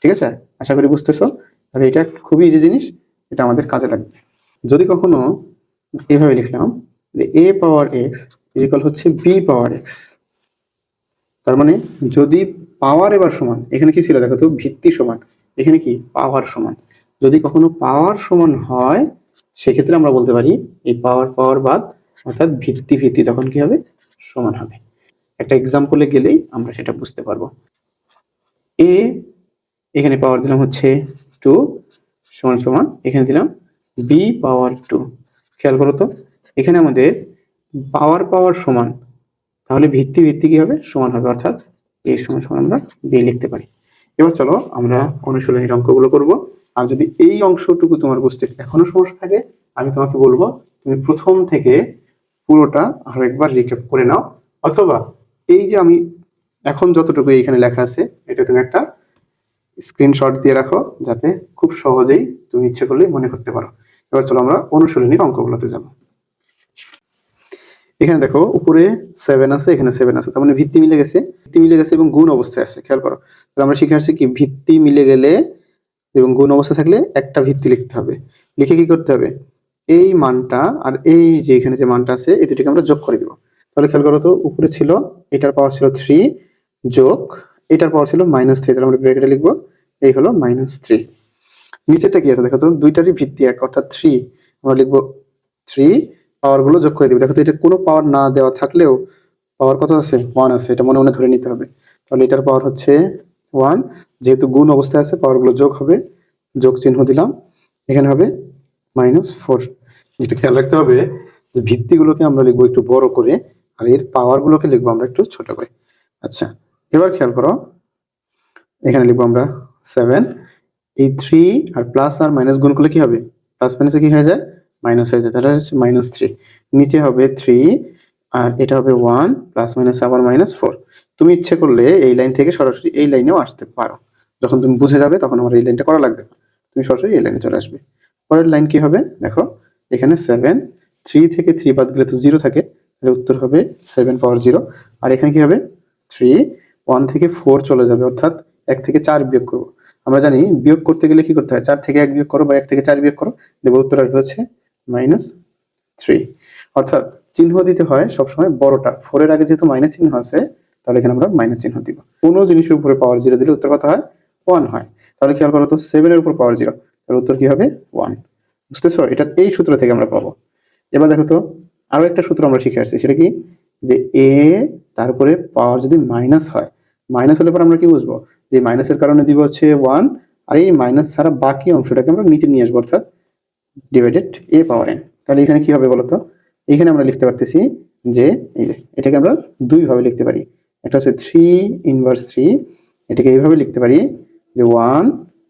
ঠিক আছে? আশা করি বুঝতেছো। তাহলে এটা খুবই ইজি জিনিস, এটা আমাদের কাজে লাগবে। যদি কখনো এভাবে লিখলাম যে এ পাওয়ার এক্স ইকুয়াল হচ্ছে বি পাওয়ার এক্স, তার মানে যদি পাওয়ার এবার সমান, এখানে কি ছিল দেখো তো, ভিত্তি সমান, এখানে কি পাওয়ার সমান, যদি কখনো পাওয়ার সমান হয়, সেক্ষেত্রে আমরা বলতে পারি এই পাওয়ার পাওয়ার বাদ, অর্থাৎ ভিত্তি ভিত্তি তখন কি হবে, সমান হবে। একটা এক্সাম্পলে গেলেই আমরা সেটা বুঝতে পারবো। এ এখানে পাওয়ার দিলাম হচ্ছে 2 সমান সমান, এখানে দিলাম বি পাওয়ার 2। খেয়াল করো তো, এখানে আমাদের পাওয়ার পাওয়ার সমান, তাহলে ভিত্তি ভিত্তি কি হবে, সমান হবে, অর্থাৎ এ সমান সমান আমরা বি লিখতে পারি। এবার চলো আমরা অনুশীলনীর অঙ্কগুলো করব। আর যদি এই অংশটুকু তোমার বুঝতে এখনো সমস্যা থাকে, আমি তোমাকে বলবো তুমি প্রথম থেকে পুরোটা আরো একবার রিক্যাপ করে নাও, অথবা এই যে আমি এখন যতটুকু এখানে লেখা আছে, এটা তুমি একটা স্ক্রিনশট দিয়ে রাখো, যাতে খুব সহজেই তুমি ইচ্ছে করলেই মনে করতে পারো। এবার চলো আমরা অনুশীলনীর অঙ্কগুলোতে যাবো। এখানে দেখো উপরে 7 আছে, এখানে 7 আছে, তার মানে ভিত্তি মিলে গেছে, ভিত্তি মিলে গেছে এবং গুণ অবস্থায় আছে। খেয়াল করো, তাহলে আমরা শিখে আসছি কি, ভিত্তি মিলে গেলে এবং গুণ অবস্থা থাকলে একটা ভিত্তি লিখতে হবে, লিখে কি করতে হবে, এই মানটা আর এই যে এখানে যে মানটা আছে এই দুটোকে আমরা যোগ করে দিব। তাহলে খেয়াল করো তো, উপরে ছিল এটার পাওয়ার ছিল 3 যোগ এটার পাওয়ার ছিল -3, তাহলে আমরা ব্র্যাকেটে লিখবো এই হলো -3। নিচেরটা কি আছে দেখো তো, দুইটারই ভিত্তি এক, অর্থাৎ 3, আমরা লিখবো 3, পাওয়ার গুলো যোগ করে দিব। দেখো তো, এটা কোনো পাওয়ার না দেওয়া থাকলেও পাওয়ার কত আছে, 1 আছে, এটা মনে মনে ধরে নিতে হবে। তাহলে এটার পাওয়ার হচ্ছে 1, যেহেতু গুণ অবস্থায় আছে পাওয়ারগুলো যোগ হবে, যোগ চিহ্ন দিলাম, এখানে হবে -4। একটু খেয়াল রাখতে হবে যে ভিত্তিগুলোকে আমরা লিখবো একটু বড় করে, আর এর পাওয়ারগুলোকে লিখবো আমরা একটু ছোট করে। আচ্ছা, এবার খেয়াল করো, এখানে লিখবো আমরা 7, এই 3 আর প্লাস আর মাইনাস গুণ করলে কি হবে, প্লাস মাইনাসে কি হয়ে যায়, মাইনাস হয়ে যায়, তাহলে হচ্ছে -3, নিচে হবে 3 আর এটা হবে 1 প্লাস মাইনাস আবার -4। তুমি ইচ্ছে করলে এই লাইন থেকে সরাসরি এই লাইনেও আসতে পারো, যখন তুমি বুঝে যাবে তখন আমার এই লাইনটা করা লাগবে না, তুমি সরাসরি এই লাইনে চলে আসবে। পরের লাইন কি হবে দেখো, এখানে 7, 3 থেকে 3 বাদ গেলে তো 0 থাকে, তাহলে উত্তর হবে 7 পাওয়ার 0। আর এখানে কি হবে 3, 1 থেকে 4 চলে যাবে, অর্থাৎ 1 থেকে 4 বিয়োগ করবো। আমরা জানি বিয়োগ করতে গেলে কি করতে হয়, 4 থেকে 1 বিয়োগ করো বা 1 থেকে 4 বিয়োগ করো, দেখবো উত্তর আসবে হচ্ছে -3। অর্থাৎ চিহ্ন দিতে হয় সবসময় বড়টা, 4 এর আগে যেহেতু মাইনাস চিহ্ন আছে তাহলে এখানে আমরা মাইনাস চিহ্ন দিব। কোনো জিনিসের উপরে পাওয়ার 0 দিলে উত্তর কত হয়, 1 হয়। তাহলে খেয়াল করো তো 7 এর উপর পাওয়ার 0, তাহলে উত্তর কি হবে 1। বুঝতেছো, এটা এই সূত্র থেকে আমরা পাবো। এবার দেখো তো আরো একটা সূত্র আমরা শিখে আসছি, সেটা কি, যে এ তারপরে পাওয়ার যদি মাইনাস হয়, মাইনাস হলে পর আমরা কি বুঝবো, যে মাইনাসের কারণে দিব হচ্ছে 1, আর এই মাইনাস ছাড়া বাকি অংশটাকে আমরা নিচে নিয়ে আসবো, অর্থাৎ ডিভাইডেড a পাওয়ার n। তাহলে এখানে কি হবে বলতো, এখানে আমরা লিখতে পারতেছি যে এই যে এটাকে আমরা দুই ভাবে লিখতে পারি, একটা হচ্ছে 3 ইনভার্স 3, এটাকে এইভাবে লিখতে পারি যে 1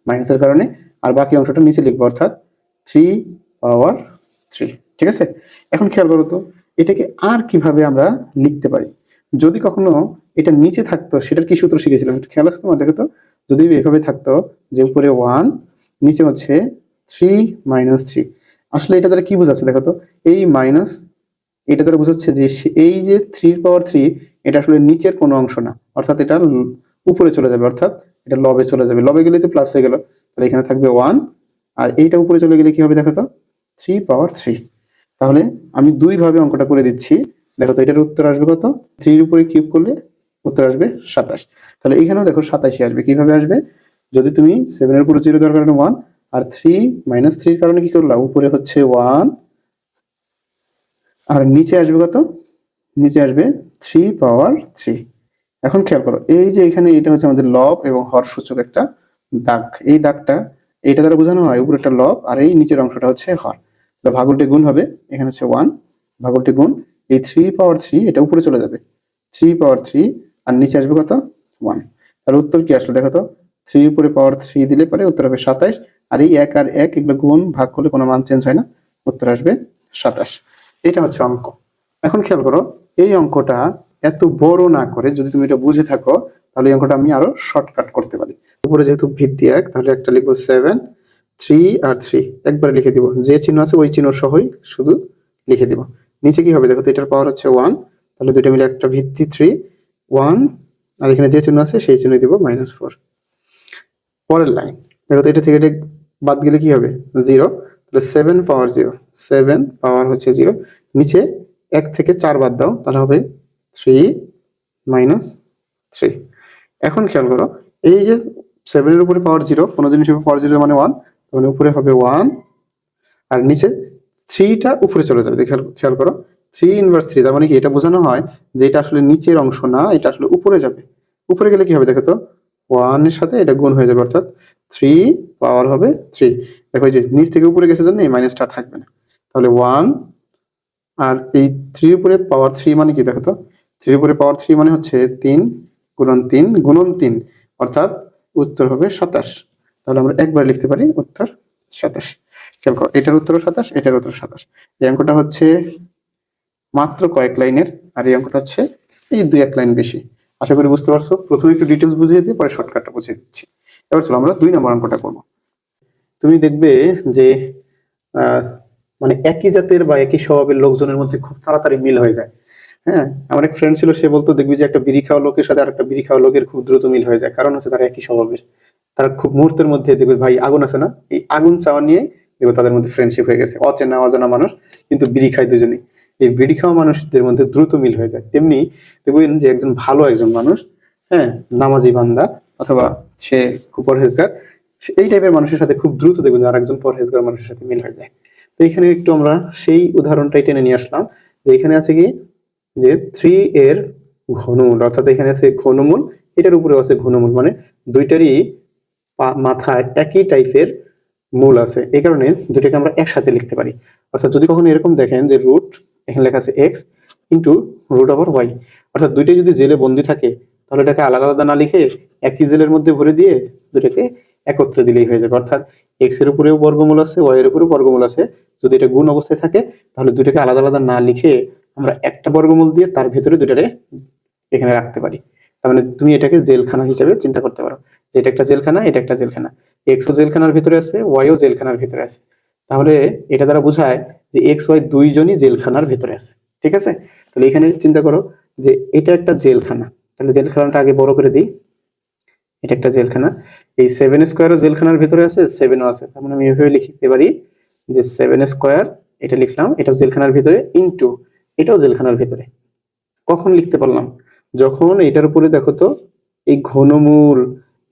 মাইনাসের কারণে, আর বাকি অংশটা নিচে লিখবো, অর্থাৎ 3 পাওয়ার 3। ঠিক আছে, এখন খেয়াল করো তো এটাকে আর কিভাবে আমরা লিখতে পারি, যদি কখনো এটা নিচে থাকতো সেটার কি সূত্র শিখেছিলাম, একটু খেয়াল আছে তোমার, দেখো তো যদি এভাবে থাকতো যে উপরে 1 নিচে হচ্ছে 3 - 3, আসলে এটা দ্বারা কি বোঝাচ্ছে দেখো তো, এই মাইনাস এটা দ্বারা বোঝাচ্ছে যে এই যে 3 পাওয়ার 3 এটা আসলে নিচের কোনো অংশ না, অর্থাৎ এটা উপরে চলে যাবে, অর্থাৎ এটা লবে চলে যাবে, লবে গেলে তো প্লাস হয়ে গেল, তাহলে এখানে থাকবে 1, আর এইটা উপরে চলে গেলে কি হবে দেখো তো 3 পাওয়ার 3। তাহলে আমি দুই ভাবে অঙ্কটা করে দিচ্ছি, দেখো তো এটার উত্তর আসবে কত, 3 এর উপরে কিউব করলে উত্তর আসবে 27। তাহলে এখানেও দেখো 27 আসবে, কিভাবে আসবে, যদি তুমি 7 এর উপরে 0 দেওয়ার কারণে 1, আর 3 - 3 এর কারণে কি করলাম, উপরে হচ্ছে 1 আর নিচে আসবে কত, নিচে আসবে 3 পাওয়ার 3। এখন খেয়াল করো এই যে এখানে এটা হচ্ছে আমাদের লব এবং হর সূচক একটা দাগ, এই দাগটা এটা দ্বারা বোঝানো হয় উপরেরটা লব আর এই নিচের অংশটা হচ্ছে হর, তাহলে ভাগ উল্টে গুণ হবে, এখানে হচ্ছে 1 ভাগ উল্টে গুণ, এই 3 পাওয়ার 3 এটা উপরে চলে যাবে, 3 পাওয়ার 3 আর নিচে আসবে কত 1। তাহলে উত্তর কি আসলে দেখো তো, 3 উপরে পাওয়ার 3 দিলে পরে উত্তর হবে 27, আর এই 1 আর 1 এগুলো গুণ ভাগ করলে কোনো মান চেঞ্জ হয় না, উত্তর আসবে 27। এটা হচ্ছে অঙ্ক। এখন খেয়াল করো এই অঙ্কটা এত বড় না করে যদি তুমি এটা বুঝে থাকো, তাহলে এই অঙ্কটা আমি আরো শর্টকাট করতে পারি। উপরে যেহেতু ভিত্তি 1, তাহলে একটা লিখবো 7, 3 আর 3 একবারে লিখে দিব, যে চিহ্ন আছে ওই চিহ্ন সহই শুধু লিখে দিব। নিচে কি হবে দেখো তো, এটার পাওয়ার হচ্ছে 1, তাহলে দুইটা মিলে একটা ভিত্তি 3, 1 আর এখানে যে চিহ্ন আছে সেই চিহ্ন দিব -4। পরের লাইন দেখো তো, এটা থেকে এটা বাদ গেলে কি হবে 0, তাহলে 7 পাওয়ার 0, 7 পাওয়ার হচ্ছে 0, নিচে 1 থেকে 4 বাদ দাও, তাহলে হবে 3 - 3। এখন খেয়াল করো এই যে 7 এর উপরে পাওয়ার 0, কোনো জিনিসের উপরে পাওয়ার 0 মানে 1, তাহলে উপরে হবে 1 আর নিচে 3টা উপরে চলে যাবে, খেয়াল করো 3 - 3, তার মানে কি এটা বোঝানো হয় যে এটা আসলে নিচের অংশ না, এটা আসলে উপরে যাবে। উপরে গেলে কি হবে দেখো তো, 1 এর সাথে এটা গুণ হয়ে যাবে, অর্থাৎ 3 পাওয়ার হবে 3। দেখো এই যে নিচ থেকে উপরে গেছে জন্য এই মাইনাসটা থাকবে না, তাহলে 1 আর এই 3 উপরে পাওয়ার 3 মানে কি দেখো তো, 3 উপরে পাওয়ার 3 মানে হচ্ছে 3 গুণন 3 গুণন 3, অর্থাৎ উত্তর হবে 27। তাহলে আমরা একবার লিখতে পারি উত্তর 27। খেয়াল করো এটার উত্তর 27, এটার উত্তর 27। এই অঙ্কটা হচ্ছে মাত্র কয়েক লাইনের, আর এই অঙ্কটা হচ্ছে এই 2-1 লাইন বেশি। আশা করি বুঝতে পারছো, প্রথমে একটু ডিটেলস বুঝিয়ে দিয়ে পরে শর্টকাটটা বুঝিয়ে দিচ্ছি। এবার চলো আমরা 2 নম্বর অঙ্কটা করবো। তুমি দেখবে যে আহ মানে একই জাতের বা একই স্বভাবের লোকজনের মধ্যে খুব তাড়াতাড়ি মিল হয়ে যায়। হ্যাঁ, আমার এক ফ্রেন্ড ছিল, সে বলতো দেখবি যে একটা বিড়ি খাওয়া লোকের সাথে আর একটা বিড়ি খাওয়া লোকের খুব দ্রুত মিল হয়ে যায়, কারণ হচ্ছে তারা একই স্বভাবের। তারা খুব মুহূর্তের মধ্যে দেখবে ভাই আগুন আছে না, এই আগুন চাওয়া নিয়ে দেখবে তাদের মধ্যে ফ্রেন্ডশিপ হয়ে গেছে, অচেনা অজানা মানুষ কিন্তু বিড়ি খায় দুজনেই, এই বিড়ি খাওয়া মানুষদের মধ্যে দ্রুত মিল হয়ে যায়। তেমনি দেখবেন যে একজন ভালো একজন মানুষ, হ্যাঁ, নামাজি বান্দা অথবা সে খুব পরহেজগার, এই টাইপের মানুষের সাথে খুব দ্রুত দেখবেন আর একজন পরহেজগার মানুষের সাথে মিল হয়ে যায়। তো এখানে একটু আমরা সেই উদাহরণটাই টেনে নিয়ে আসলাম, যে এখানে আছে কি যে 3 এর ঘনমূল, অর্থাৎ এখানে আছে ঘনমূল এটার উপরে আছে ঘনমূল, মানে দুইটারই মাথায় একই টাইপের মূল আছে, এই কারণে দুটাকে আমরা একসাথে লিখতে পারি। অর্থাৎ যদি কখনো এরকম দেখেন যে রুট এখানে লেখা আছে X into root over Y, অর্থাৎ দুইটাই যদি জেলে বন্দি থাকে তাহলে এটাকে আলাদা আলাদা না লিখে একই জেলের মধ্যে ভরে দিয়ে দুটাকে একত্রে দিলেই হয়ে যাবে। অর্থাৎ এক্স এর উপরেও বর্গমূল আছে, ওয়াই এর উপরেও বর্গমূল আছে, যদি এটা গুণ অবস্থায় থাকে তাহলে দুটাকে আলাদা আলাদা না লিখে আমরা একটা বর্গমূল দিয়ে তার ভেতরে দুটারে এখানে রাখতে পারি। তার মানে তুমি এটাকে জেলখানা হিসেবে চিন্তা করতে পারো, যে এটা একটা জেলখানা, এটা একটা জেলখানা, এক্স ও জেলখানার ভিতরে আছে, ওয়াই ও জেলখানার ভিতরে আছে। তাহলে এটা দ্বারা বোঝায় যে এক্স ওয়াই দুইজনই জেলখানার ভিতরে আছে। ঠিক আছে, তাহলে এখানে চিন্তা করো যে এটা একটা জেলখানা, তাহলে জেলখানাটা আগে বড় করে দিই, এটা একটা জেলখানা, এই 7 স্কোয়ারও জেলখানার ভিতরে আছে, 7ও আছে, তার মানে আমি এভাবে লিখতে পারি যে 7 স্কোয়ার, এটা লিখলাম, এটাও জেলখানার ভিতরে, ইন্টু এটাও জেলখানার ভিতরে। কখন লিখতে পারলাম? যখন এটার উপরে দেখো তো এই ঘনমূল,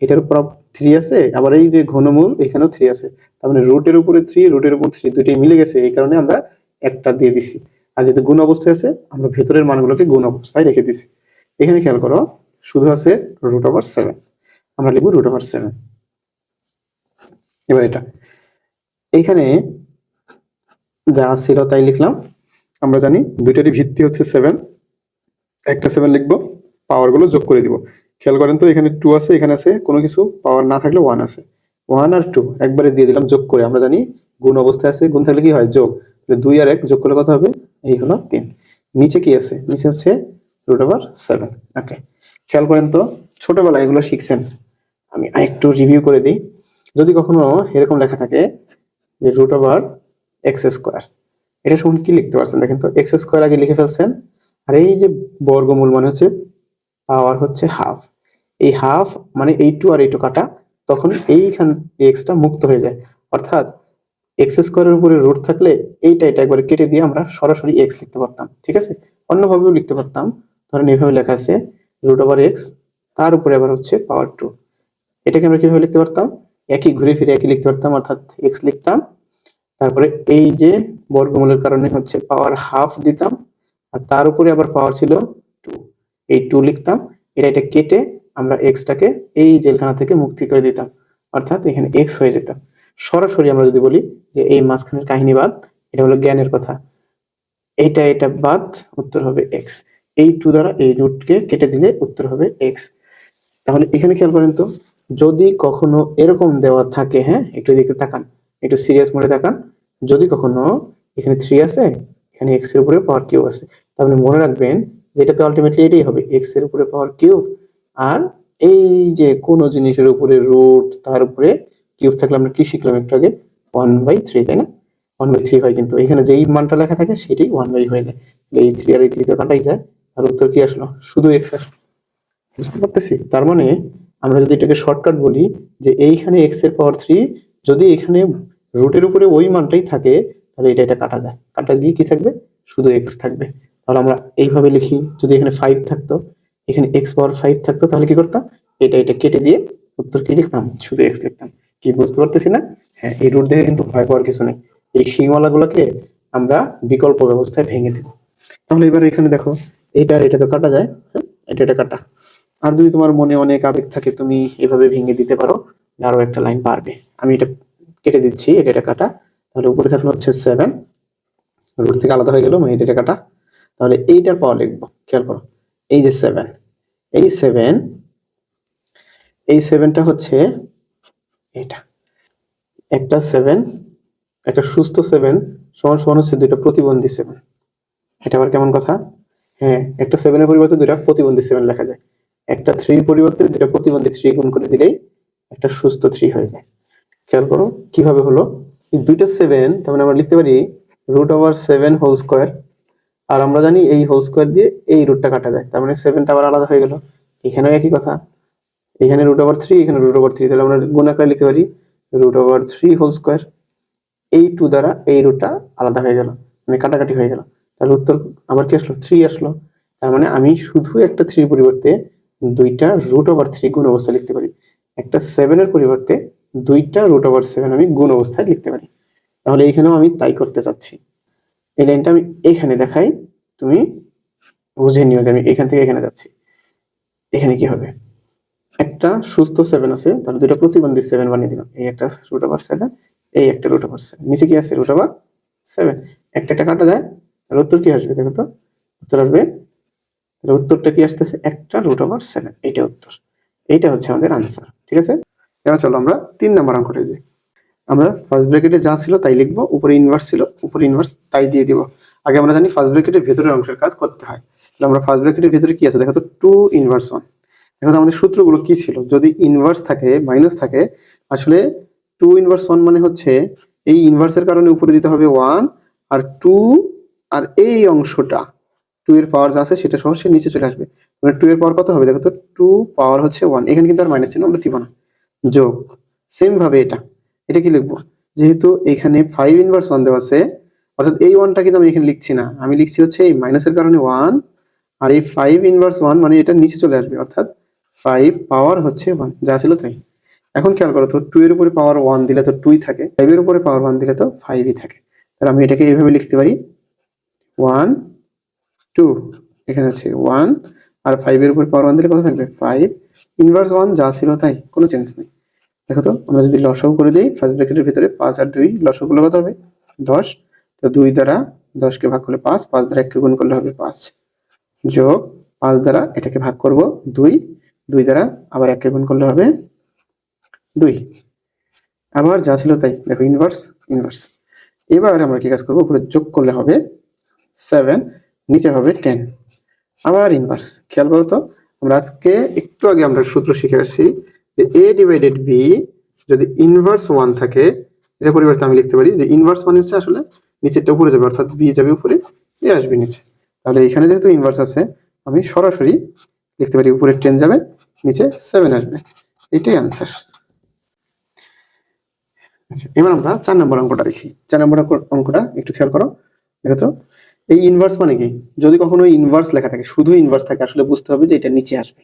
এটার উপর 3 আছে, আবার এই যে ঘনমূল এখানেও 3 আছে, তার মানে রুটের উপরে 3, রুটের উপর 3 দুইটাই মিলে গেছে, এই কারণে আমরা একটা দিয়ে দিছি। আর যেহেতু গুণ অবস্থায় আছে আমরা ভেতরের মানগুলোকে গুণ অবস্থায় রেখে দিছি। এখানে খেয়াল করো শুধু আছে রুট ওভার 7, আমরা লিখবো রুট ওভার 7। এবার এটা এইখানে যা ছিল তাই লিখলাম। আমরা জানি দুইটারই ভিত্তি হচ্ছে 7, একটা 7 লিখবো, পাওয়ার গুলো যোগ করে দিব। খেয়াল করেন তো এখানে 2 আছে, এখানে আছে কোনো কিছু পাওয়ার না থাকলে 1 আছে, 1 আর 2 একবারে দিয়ে দিলাম যোগ করে। আমরা জানি গুণ অবস্থায় আছে, গুণ থাকলে কি হয় যোগ, 2 আর 1 যোগ করলে কত হবে, এই হলো 3। নিচে কি আছে, নিচে হচ্ছে রুট ওভার 7। ওকে, খেয়াল করেন তো ছোটবেলায় এগুলো শিখছেন, আমি আরেকটু রিভিউ করে দিই। যদি কখনো এরকম লেখা থাকে যে রুট ওভার এক্স স্কোয়ার, এটা সমান কি লিখতে পারছেন দেখেন তো, এক্স স্কোয়ার আগে লিখে ফেলছেন, আর এই যে বর্গমূল মানে হচ্ছে পাওয়ার হচ্ছে হাফ, এই হাফ মানে এই 2 আর এই 2 কাটা, তখন এইখান এক্সটা মুক্ত হয়ে যায়। অর্থাৎ এক্স স্কোয়ারের উপরে রুট থাকলে এটা একবারে কেটে দিয়ে আমরা সরাসরি এক্স লিখতে পারতাম। ঠিক আছে, অন্যভাবেও লিখতে পারতাম, ধরেন এইভাবে লেখা আছে রুট ওভার এক্স, তার উপরে আবার হচ্ছে পাওয়ার 2, এটাকে আমরা কিভাবে লিখতে পারতাম, একই ঘুরে ফিরে একই লিখতে পারতাম, অর্থাৎ এক্স লিখতাম, তারপরে এই যে বর্গমূলের কারণে হচ্ছে পাওয়ার হাফ দিতাম, আর তার উপরে আবার পাওয়ার ছিল 2, এই 2 লিখতাম, এটা কেটে আমরা এক্সটাকে এই জেলখানা থেকে মুক্তি করে দিতাম, অর্থাৎ এখানে এক্স হয়ে যেত। সরাসরি আমরা যদি বলি যে এই মাঝখানের কাহিনী বাদ, এটা হলো জ্ঞানের কথা, এটা বাদ, উত্তর হবে এক্স। এই 2 দ্বারা এই রুটকে কেটে দিলে উত্তর হবে এক্স। তাহলে এখানে খেয়াল করেন তো, যদি কখনো এরকম দেওয়া থাকে, হ্যাঁ একটু দিকে তাকান, একটু সিরিয়াস মোডে তাকান, যদি কখনো এখানে 3 আছে, এখানে এক্স এর উপরে পাওয়ার কিউব আছে, তাহলে মনে রাখবেন যে এটা তো আলটিমেটলি এটাই হবে, এক্স এর উপরে পাওয়ার কিউব, আর এই যে কোনো জিনিসের উপরে রুট, তার উপরে কিউব থাকলে আমরা কি শিখলাম একটু আগে, 1/3, তাই না? 1/3 হয়, কিন্তু এখানে যেই মানটা লেখা থাকে সেটাই 1/, হয়ে যায়। এই 3 আর এই 3 তো কাটাই যায়, আর উত্তর কি আসলো, শুধু এক্স আসলো। বুঝতে পারতেছি? তার মানে আমরা যদি এটাকে শর্টকাট বলি যে এইখানে এক্স এর পাওয়ার 3, যদি এখানে রুটের উপরে ওই মানটাই থাকে তাহলে এটা কাটা যায়, কাটা গিয়ে কি থাকবে, শুধু এক্স থাকবে। তাহলে আমরা এইভাবে লিখি, যদি এখানে 5 থাকতো, এখানে এক্স পাওয়ার 5 থাকতো, তাহলে কি করতাম, এটা কেটে দিয়ে উত্তর কি লিখতাম, শুধু এক্স লিখতাম। কি বুঝতে পারতেছি না? হ্যাঁ, এই রুট দেখে কিন্তু ভয় পাওয়ার কিছু নেই, এই সিংওয়ালা গুলোকে আমরা বিকল্প ব্যবস্থায় ভেঙে দেব। তাহলে এবার এখানে দেখো এইটা আর এটা তো কাটা যায়, হ্যাঁ এটা কাটা। আর যদি তোমার মনে অনেক আবেগ থাকে তুমি এভাবে ভেঙে দিতে পারো, আরো একটা লাইন পারবে। আমি এটা কেটে দিচ্ছি, এটা কাটা, তাহলে উপরে থাকলো হচ্ছে 7, রুট থেকে আলাদা হয়ে গেল, মানে এটা কাটা। তাহলে এইটার পাওয়ার লিখবো, খেয়াল করো এই যে 7, এই 7, এই 7টা হচ্ছে এটা, একটা 7, একটা সুস্থ 7 সমান সমান হচ্ছে দুইটা প্রতিবন্ধী 7। এটা আবার কেমন কথা? হ্যাঁ, একটা 7 এর পরিবর্তে দুইটা প্রতিবন্ধী 7 লেখা যায়, একটা 3 এর পরিবর্তে দুইটা প্রতিবন্ধী 3 গুণ করে দিলেই একটা সুস্থ 3 হয়ে যায়। খেয়াল করো কিভাবে হলো, এই দুইটা 7, তার মানে আমরা লিখতে পারি রুট ওভার 7 হোল স্কোয়ার, আর আমরা জানি এই হোল স্কোয়ার দিয়ে এই রুটটা কাটা যায়, তার মানে 7টা আবার আলাদা হয়ে গেল। এখানেও একই কথা, এখানে রুট ওভার 3, এখানে রুট ওভার 3, তাহলে আমরা গুণ আকারে লিখতে পারি রুট ওভার 3 হোল স্কোয়ার, এই 2 দ্বারা এই রুটটা আলাদা হয়ে গেল, মানে কাটাকাটি হয়ে গেল, তাহলে উত্তর আবার কি আসলো, 3 আসলো। তার মানে আমি শুধু একটা 3 পরিবর্তে দুইটা রুট ওভার 3 গুণ অবস্থায় লিখতে পারি, একটা 7 এর পরিবর্তে দুইটা রুট ওভার 7 আমি গুণ অবস্থায় লিখতে পারি। তাহলে এখানেও আমি তাই করতে চাচ্ছি, এই লাইনটা আমি এখানে দেখাই, তুমি বুঝে নিও যে আমি এখান থেকে এখানে যাচ্ছি। এখানে কি হবে, একটা সুস্থ 7 আছে, তাহলে দুইটা প্রতিবন্ধী 7 বানিয়ে দিলাম। এই একটা √7, এই একটা √7, নিচে কি আছে √7। একটা একটা কাটা যায়, আর উত্তর কি আসবে দেখো তো? উত্তর আসবে, তাহলে উত্তরটা কি আসতেছে? একটা √7, এইটা উত্তর। এইটা হচ্ছে আমাদের আনসার, ঠিক আছে? এবার চলো আমরা 3 নাম্বার অঙ্কটা যাই। আমরা ফার্স্ট ব্র্যাকেটে যা ছিল তাই লিখবো, উপরে ইনভার্স ছিল, উপরে ইনভার্স তাই দিয়ে দিব। আগে আমরা জানি ফার্স্ট ব্র্যাকেটের ভেতরের অংশের কাজ করতে হয়। তাহলে আমরা ফার্স্ট ব্র্যাকেটের ভেতরে কি আছে দেখো তো? 2 ইনভার্স 1। দেখো তো আমাদের সূত্রগুলো কি ছিল? যদি ইনভার্স থাকে, মাইনাস থাকে, আসলে 2 ইনভার্স 1 মানে হচ্ছে এই ইনভার্সের কারণে উপরে দিতে হবে 1, আর 2, আর এই অংশটা 2 এর পাওয়ার যা আছে সেটা সহ সে নিচে চলে আসবে। মানে 2 এর পাওয়ার কত হবে দেখো তো? 2 পাওয়ার হচ্ছে 1। এখানে কিন্তু আর মাইনাস চিহ্ন আমরা দিব না, যোগ। সেম ভাবে এটা কি লিখবো? যেহেতু এখানে 5 ইনভার্স 1 দেওয়া আছে, অর্থাৎ এই 1টা কিন্তু আমি এখানে লিখছি না, আমি লিখছি হচ্ছে এই মাইনাসের কারণে 1, আর এই 5 ইনভার্স 1 মানে এটা নিচে চলে আসবে, অর্থাৎ 5 পাওয়ার হচ্ছে 1, যা ছিল তাই। এখন খেয়াল করো তো, 2 এর উপরে পাওয়ার 1 দিলে তো 2ই থাকে, 5 এর উপরে পাওয়ার 1 দিলে তো 5ই থাকে। তাহলে আমি এটাকে এইভাবে লিখতে পারি 1 2, এখানে আছে 1, আর 5 এর উপরে পাওয়ার 1 দিলে কত থাকবে? 5 ইনভার্স 1 যা ছিল তাই, কোনো চেঞ্জ নেই। দেখো তো, আমরা যদি লসাগু করে দিই ফার্স্ট ব্র্যাকেটের ভিতরে 5 আর 2, লসাগু করলে কত হবে? 10। তো 2 দ্বারা 10 কে ভাগ করলে 5, 5 দ্বারা 1 কে গুণ করলে হবে 5, যোগ 5 দ্বারা এটাকে ভাগ করব 2, 2 দ্বারা আবার 1 কে গুণ করলে হবে 2, আবার যা ছিল তাই। দেখো ইনভার্স ইনভার্স। এবার আমরা কি কাজ করব? উপরে যোগ করলে হবে 7, নিচে হবে 10, আবার ইনভার্স। খেয়াল করো তো, আমরা আজকে একটু আগে আমরা সূত্র শিখে আসছি যে a ডিভাইডেড b যদি ইনভার্স 1 থাকে, এটা পরিবর্তে আমি লিখতে পারি যে ইনভার্স মানে হচ্ছে আসলে নিচেরটা উপরে যাবে, অর্থাৎ b যাবে উপরে, a আসবে নিচে। তাহলে এখানে যেহেতু ইনভার্স আছে, আমি সরাসরি লিখতে পারি উপরে 10 যাবে, নিচে 7 আসবে। এটাই আনসার। আচ্ছা, এবার আমরা 4 নম্বর অঙ্কটা দেখি। 4 নম্বর অঙ্কটা একটু খেয়াল করো, দেখো তো। এই ইনভার্স মানে কি? যদি কখনো ইনভার্স লেখা থাকে, শুধু ইনভার্স থাকে, আসলে বুঝতে হবে যে এটা নিচে আসবে।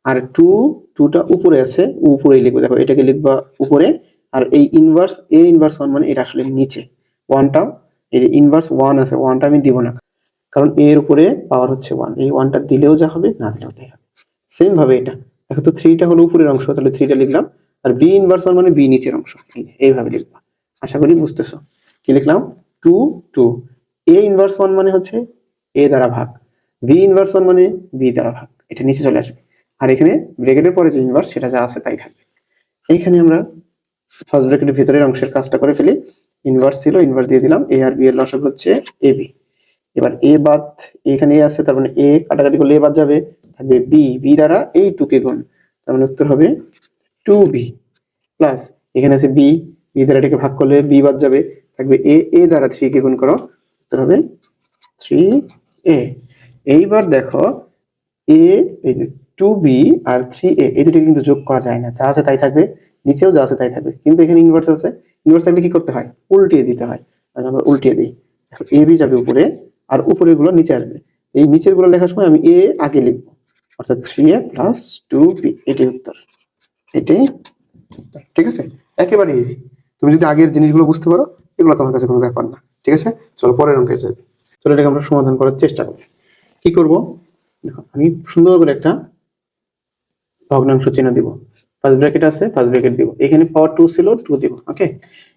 আর 2টা উপরে আছে, উপরেই লিখবো। দেখো এটাকে লিখবা উপরে, আর এই ইনভার্স ইনভার্স 1 মানে এটা আসলে নিচে। 1টা, এই যে ইনভার্স 1 আছে, 1টা আমি দিব না, কারণ এর উপরে পাওয়ার হচ্ছে 1, এই 1টা দিলেও যা হবে, না দিলেও তাই হবে। সেম ভাবে এটা দেখো তো, 3টা হলো উপরের অংশ, তাহলে 3টা লিখলাম, আর b ইনভার্স 1 মানে b নিচের অংশ, এইভাবে লিখবা। আশা করি বুঝতেছো। কি লিখলাম? 2 2, a ইনভার্স 1 মানে হচ্ছে a দ্বারা ভাগ, b ইনভার্স 1 মানে b দ্বারা ভাগ, এটা নিচে চলে আসবে। আর এখানে ব্র্যাকেটের পরে যে ইনভার্স সেটা যা আছে তাই থাকবে। এইখানে আমরা ফার্স্ট ব্র্যাকেটের ভিতরের অংশের কাজটা করে ফেলি। ইনভার্স ছিল, ইনভার্স দিয়ে দিলাম, a আর b এর লসাগু হচ্ছে ab। এবার a বাদ, এখানে a আছে, তার মানে a কাটাকাটি করলে a বাদ যাবে, থাকবে b, b দ্বারা এই 2 কে গুণ, তার মানে উত্তর হবে 2b, প্লাস এখানে আছে b, b দ্বারা এটাকে ভাগ করলে b বাদ যাবে, থাকবে a, a দ্বারা 3 কে গুণ করো, উত্তর হবে 3a। এইবার দেখো a, এই যে 2b আর 3a, এই দুটো কিন্তু যোগ করা যায় না, যা আছে তাই থাকবে, নিচেও যা আছে তাই থাকবে। কিন্তু এখানে ইনভার্স আছে, ইনভার্স থাকলে কি করতে হয়? উল্টিয়ে দিতে হয়। আমরা উল্টিয়ে দিই, ab যাবে উপরে, আর উপরের গুলো নিচে আসবে। এই নিচের গুলো লেখার সময় আমি a আগে লিখবো, অর্থাৎ 3a প্লাস 2b, এটাই উত্তর। এটাই উত্তর, ঠিক আছে? একেবারে ইজি। তুমি যদি আগের জিনিসগুলো বুঝতে পারো, এগুলো তোমার কাছে কোনো ব্যাপার না, ঠিক আছে? চলো পরের অঙ্কে যাই। চলো এটাকে আমরা সমাধান করার চেষ্টা করি। কি করব? দেখো আমি সুন্দর করে একটা ভগ্নাংশ চিহ্ন দিব। ফার্স্ট ব্র্যাকেট আছে, ফার্স্ট ব্র্যাকেট দিব। এখানে পাওয়ার 2 ছিল, 2 দিব। ওকে,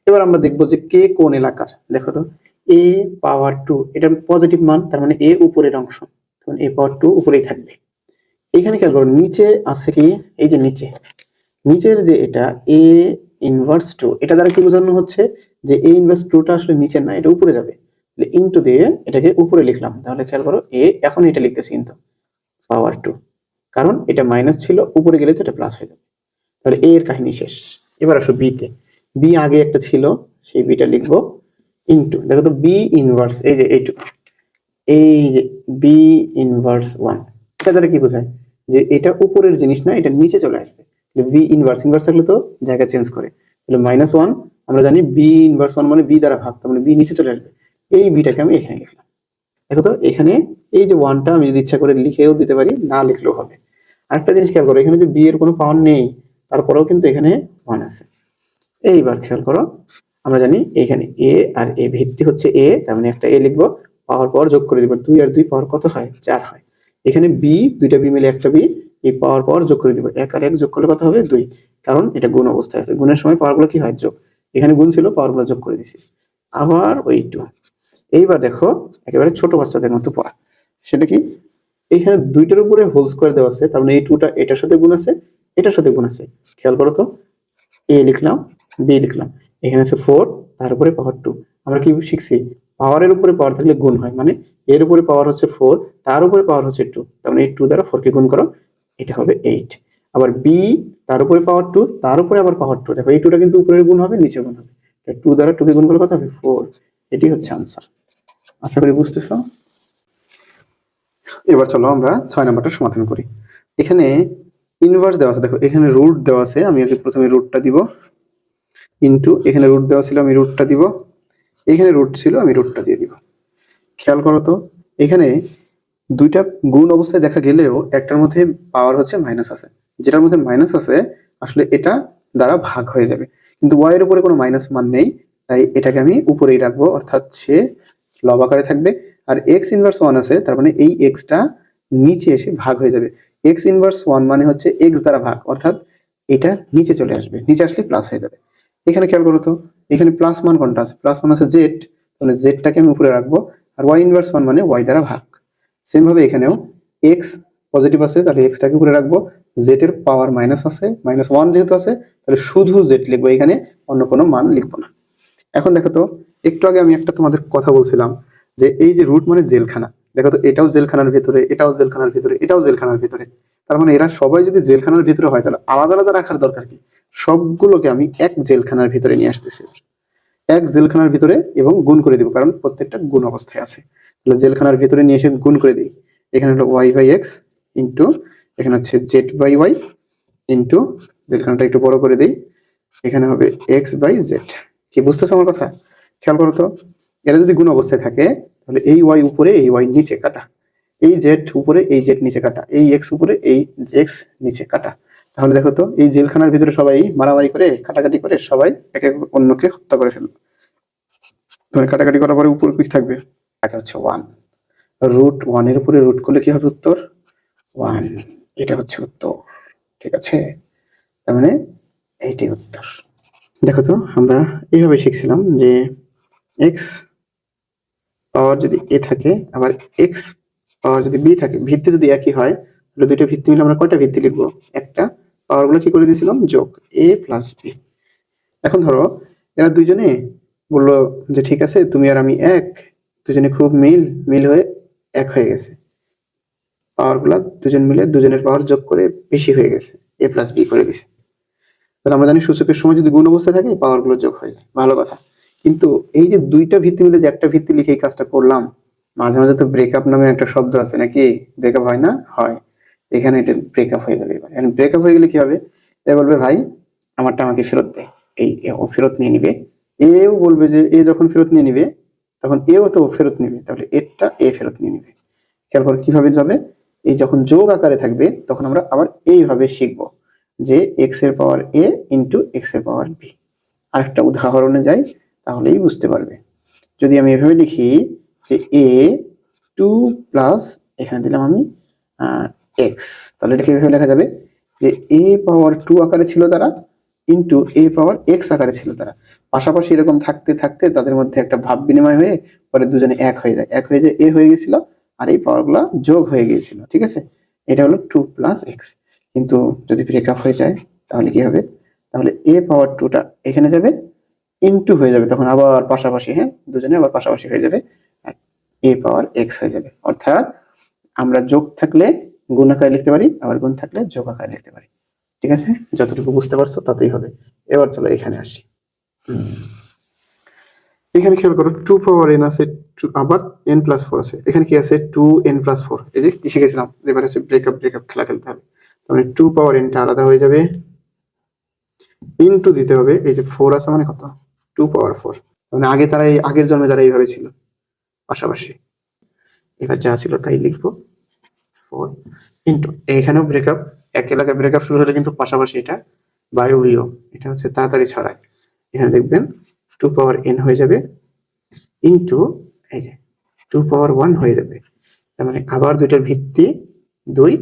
এবার আমরা দেখব যে কে কোন এলাকার। দেখো তো, a পাওয়ার 2 এটা পজিটিভ মান, তার মানে a উপরের অংশ, তখন a পাওয়ার 2 উপরেই থাকবে। এখানে খেয়াল করো, নিচে আছে কি? এই যে নিচে, নিচের যে এটা a ইনভার্স 2, এটা দ্বারা কি বোঝানো হচ্ছে? যে a ইনভার্স 2টা আসলে নিচে না, এটা উপরে যাবে। তাহলে ইনটু দিয়ে এটাকে উপরে লিখলাম। তাহলে খেয়াল করো, a এখন এটা লিখতেছি কিন্তু পাওয়ার 2, কারণ এটা মাইনাস ছিল, উপরে গেলে তো এটা প্লাস হয়ে যাবে। তাহলে a এর কাহিনী শেষ। এবার আসো b তে। b আগে একটা ছিল, সেই bটা লিখবো ইনটু, দেখো তো b ইনভার্স, এই যে এইটুকু, এই যে b ইনভার্স 1, এটা দ্বারা কি বোঝায়? যে এটা উপরের জিনিস না, এটা নিচে চলে আসবে। তাহলে v ইনভার্স, ইনভার্স থাকলে তো জায়গা চেঞ্জ করে, তাহলে -1, আমরা জানি b ইনভার্স 1 মানে b দ্বারা ভাগ, তার মানে b নিচে চলে আসবে। এই bটাকে আমি এখানে লিখলাম। দেখো তো, এখানে এই যে 1টা আমি যদি ইচ্ছা করে লিখেও দিতে পারি, না লিখলেও হবে। আরেকটা জিনিস খেয়াল করো, এখানে যে b এর কোনো পাওয়ার নেই, তারপরেও কিন্তু এখানে 1 আছে। এইবার খেয়াল করো, আমরা জানি এখানে a আর a ভিত্তি হচ্ছে a, তার মানে একটা a লিখবো, পাওয়ার যোগ করে দিব, 2 আর 2 পাওয়ার কত হয়? 4 হয়। এখানে b, দুইটা b মিলে একটা b, এই পাওয়ার পাওয়ার যোগ করে দিব, 1 আর 1 যোগ করলে কত হবে 2, কারণ এটা গুণ অবস্থায় আছে, গুণের সময় পাওয়ারগুলো কি হয় যোগ, এখানে গুণ ছিল পাওয়ারগুলো যোগ করে দিছি, আবার ওই 2। এইবার দেখো একেবারে ছোট বাচ্চাদের মতো পড়া, সেটা কি এইখানে দুইটার উপরে হোল স্কয়ার দেওয়া আছে, তার মানে এই 2টা এটার সাথে গুণ আছে, এটার সাথে গুণ আছে, খেয়াল করো তো, a লিখলাম, b লিখলাম, এখানে আছে 4, তার উপরে পাওয়ার 2। আমরা কি শিখছি, পাওয়ারের উপরে পাওয়ার থাকলে গুণ হয়, মানে এর উপরে পাওয়ার হচ্ছে 4, তার উপরে পাওয়ার হচ্ছে 2, তার মানে এই 2 দ্বারা 4 কে গুণ করো, এটা হবে 8। আবার b, তার উপরে পাওয়ার 2, তার উপরে আবার পাওয়ার 2, দেখো এই 2টা কিন্তু উপরের গুণ হবে, নিচে গুণ হবে, 2 দ্বারা 2 কে গুণ করলে কত হবে 4। এটি হচ্ছে आंसर। আশা করি বুঝতেছো। এবার চলো আমরা 6 নাম্বারটা সমাধান করি। এখানে ইনভার্স দেওয়া আছে, দেখো এখানে রুট দেওয়া আছে, আমি আগে প্রথমে রুটটা দিব, ইনটু এখানে রুট দেওয়া ছিল, আমি রুটটা দিব, এখানে রুট ছিল, আমি রুটটা দিয়ে দিব। খেয়াল করো তো, এখানে দুইটা গুণ অবস্থায় দেখা গেলেও একটার মধ্যে পাওয়ার হচ্ছে মাইনাস আছে, যেটার মধ্যে মাইনাস আছে আসলে এটা দ্বারা ভাগ হয়ে যাবে, কিন্তু ওয়াই এর উপরে কোনো মাইনাস মান নেই, তাই এটাকে আমি উপরেই রাখবো, অর্থাৎ সে লব আকারে থাকবে। আর এক্স ইনভার্স 1 আছে, তার মানে এই এক্সটা নিচে এসে ভাগ হয়ে যাবে। এক্স ইনভার্স 1 মানে হচ্ছে এক্স দ্বারা ভাগ, অর্থাৎ এটা নিচে চলে আসবে, নিচে আসলে প্লাস হয়ে যাবে। এখানে খেয়াল করো তো, এখানে প্লাস মান কোনটা আছে, প্লাস মান আছে জেড, তাহলে জেডটাকে আমি উপরে রাখবো, আর ওয়াই ইনভার্স 1 মানে ওয়াই দ্বারা ভাগ। সেম ভাবে এখানেও এক্স পজিটিভ আছে, তাহলে এক্সটাকে উপরে রাখবো, জেড এর পাওয়ার মাইনাস আছে, -1 যেহেতু আছে, তাহলে শুধু জেড লিখবো, এখানে অন্য কোনো মান লিখবো না। এখন দেখো তো, একটু আগে আমি একটা তোমাদের কথা বলছিলাম যে এই যে রুট মানে জেলখানা, দেখো তো এটাও জেলখানার ভিতরে, এটাও জেলখানার ভিতরে, এটাও জেলখানার ভিতরে, তার মানে এরা সবাই যদি জেলখানার ভিতরে হয় তাহলে আলাদা আলাদা রাখার দরকার কি, সবগুলোকে আমি এক জেলখানার ভিতরে নিয়ে আসতেছি, এক জেলখানার ভিতরে, এবং গুণ করে দিব, কারণ প্রত্যেকটা গুণ অবস্থায় আছে। তাহলে জেলখানার ভিতরে নিয়ে এসে গুণ করে দিই, এখানে হলো ওয়াই বাই এক্স ইন্টু, এখানে হচ্ছে জেড বাই ওয়াই ইন্টু, জেলখানাটা একটু বড় করে দিই, এখানে হবে এক্স বাই জেড। কি বুঝতেছো আমার কথা? খেয়াল করো তো, এটা যদি গুণ অবস্থায় থাকে তাহলে এই ওয়াই উপরে এই ওয়াই নিচে কাটা, এই জেড উপরে এই জেড নিচে কাটা, এই এক্স উপরে এই এক্স নিচে কাটা। তাহলে দেখো তো, এই জেলখানার ভিতরে সবাই মারামারি করে কাটাকাটি করে সবাই একে অন্যকে হত্যা করে ফেলবে, তোমার কাটাকাটি করার পরে উপরে কি থাকবে, এটা হচ্ছে 1, রুট 1 এর উপরে রুট করলে কি হবে উত্তর 1, এটা হচ্ছে উত্তর। ঠিক আছে, তার মানে এইটাই উত্তর। দেখো তো, আমরা এইভাবে শিখছিলাম যে এক্স পাওয়ার যদি এ থাকে, আবার এক্স পাওয়ার যদি বি থাকে, ভিত্তি যদি একই হয়, তাহলে দুইটা ভিত্তি মিলে আমরা কয়টা ভিত্তি লিখবো, একটা, পাওয়ার গুলো কি করে দিয়েছিলাম যোগ, এ প্লাস বি। এখন ধরো এরা দুইজনে বললো যে ঠিক আছে তুমি আর আমি এক, দুজনে খুব মিল হয়ে এক হয়ে গেছে, পাওয়ার গুলা দুজন মিলে দুজনের পাওয়ার যোগ করে বেশি হয়ে গেছে, এ প্লাস বি করে দিছে। তাহলে আমরা জানি সূচকের সময় যদি গুণ অবস্থায় থাকে পাওয়ার গুলো যোগ হয়ে যায়, ভালো কথা। কিন্তু এই যে দুইটা ভিত্তি মিলে যে একটা ভিত্তি লিখে এই কাজটা করলাম, মাঝে মাঝে তো ব্রেকআপ নামে একটা শব্দ আছে নাকি, ব্রেকআপ হয় না, হয়, এখানে এটা ব্রেকআপ হয়ে যাবে। এবার ব্রেকআপ হয়ে গেলে কি হবে, এ বলবে ভাই আমারটা আমাকে ফেরত দে, এই ও ফেরত নিয়ে নিবে, এও বলবে যে এ যখন ফেরত নিয়ে নিবে তখন এও তো ফেরত নিবে, তাহলে এরটা এ ফেরত নিয়ে নিবে। খেয়াল করে কিভাবে যাবে, এই যখন যোগ আকারে থাকবে তখন আমরা আবার এইভাবে শিখবো যে এক্স এর পাওয়ার এ ইন্টু এক্স এর পাওয়ার বি। আরেকটা উদাহরণে যাই, তাহলেই বুঝতে পারবে। যদি আমি এভাবে লিখি যে এ 2 প্লাস, এখানে দিলাম আমি এক্স, তাহলে এটা কিভাবে লেখা যাবে যে এ পাওয়ার 2 আকারে ছিল তারা, ইন্টু এ পাওয়ার এক্স আকারে ছিল তারা, পাশাপাশি এরকম থাকতে থাকতে তাদের মধ্যে একটা ভাব বিনিময় হয়ে পরে দুজনে এক হয়ে যায়, এক হয়ে যায় এ হয়ে গেছিল, আর এই পাওয়ার গুলা যোগ হয়ে গিয়েছিল। ঠিক আছে, এটা হলো 2 প্লাস এক্স। কিন্তু যদি ব্রেকআপ হয়ে যায় তাহলে কি হবে, তাহলে এ পাওয়ার 2টা এখানে যাবে, ইনটু হয়ে যাবে, তখন আবার পাশাপাশি, হ্যাঁ দুজনে আবার পাশাপাশি হয়ে যাবে, আর এ পাওয়ার এক্স হয়ে যাবে। অর্থাৎ আমরা যোগ থাকলে গুণ আকারে লিখতে পারি, আবার গুণ থাকলে যোগ আকারে লিখতে পারি। ঠিক আছে, যতটুকু বুঝতে পারছো তাতেই হবে। এবার চলো এখানে আসি, এখানে খেয়াল করো 2 পাওয়ার n আছে, আবার n প্লাস 4 আছে, এখানে কি আছে 2n প্লাস 4, এই যে কি শিখেছিলাম, এবার আছে ব্রেকআপ খেলা খেলতে হবে, তাহলে 2 পাওয়ার n টা আলাদা হয়ে যাবে, ইনটু দিতে হবে, এই যে 4 আছে মানে কত 2 পাওয়ার 4, মানে আগে তারা এই আগের জন্মে তারা এইভাবে ছিল পাশাপাশি, এবার যা ছিল তাই লিখবো 4 ইনটু, এখানেও ব্রেকআপ, এক এলাকায় ব্রেকআপ শুরু হলে কিন্তু পাশাপাশি এটা বায়বীয়, এটা হচ্ছে তাড়াতাড়ি ছড়ায়, এখানে দেখবেন 2 পাওয়ার n হয়ে যাবে, ইনটু এই যে 2 পাওয়ার 1 হয়ে যাবে, তার মানে আবার দুইটার ভিত্তি 2,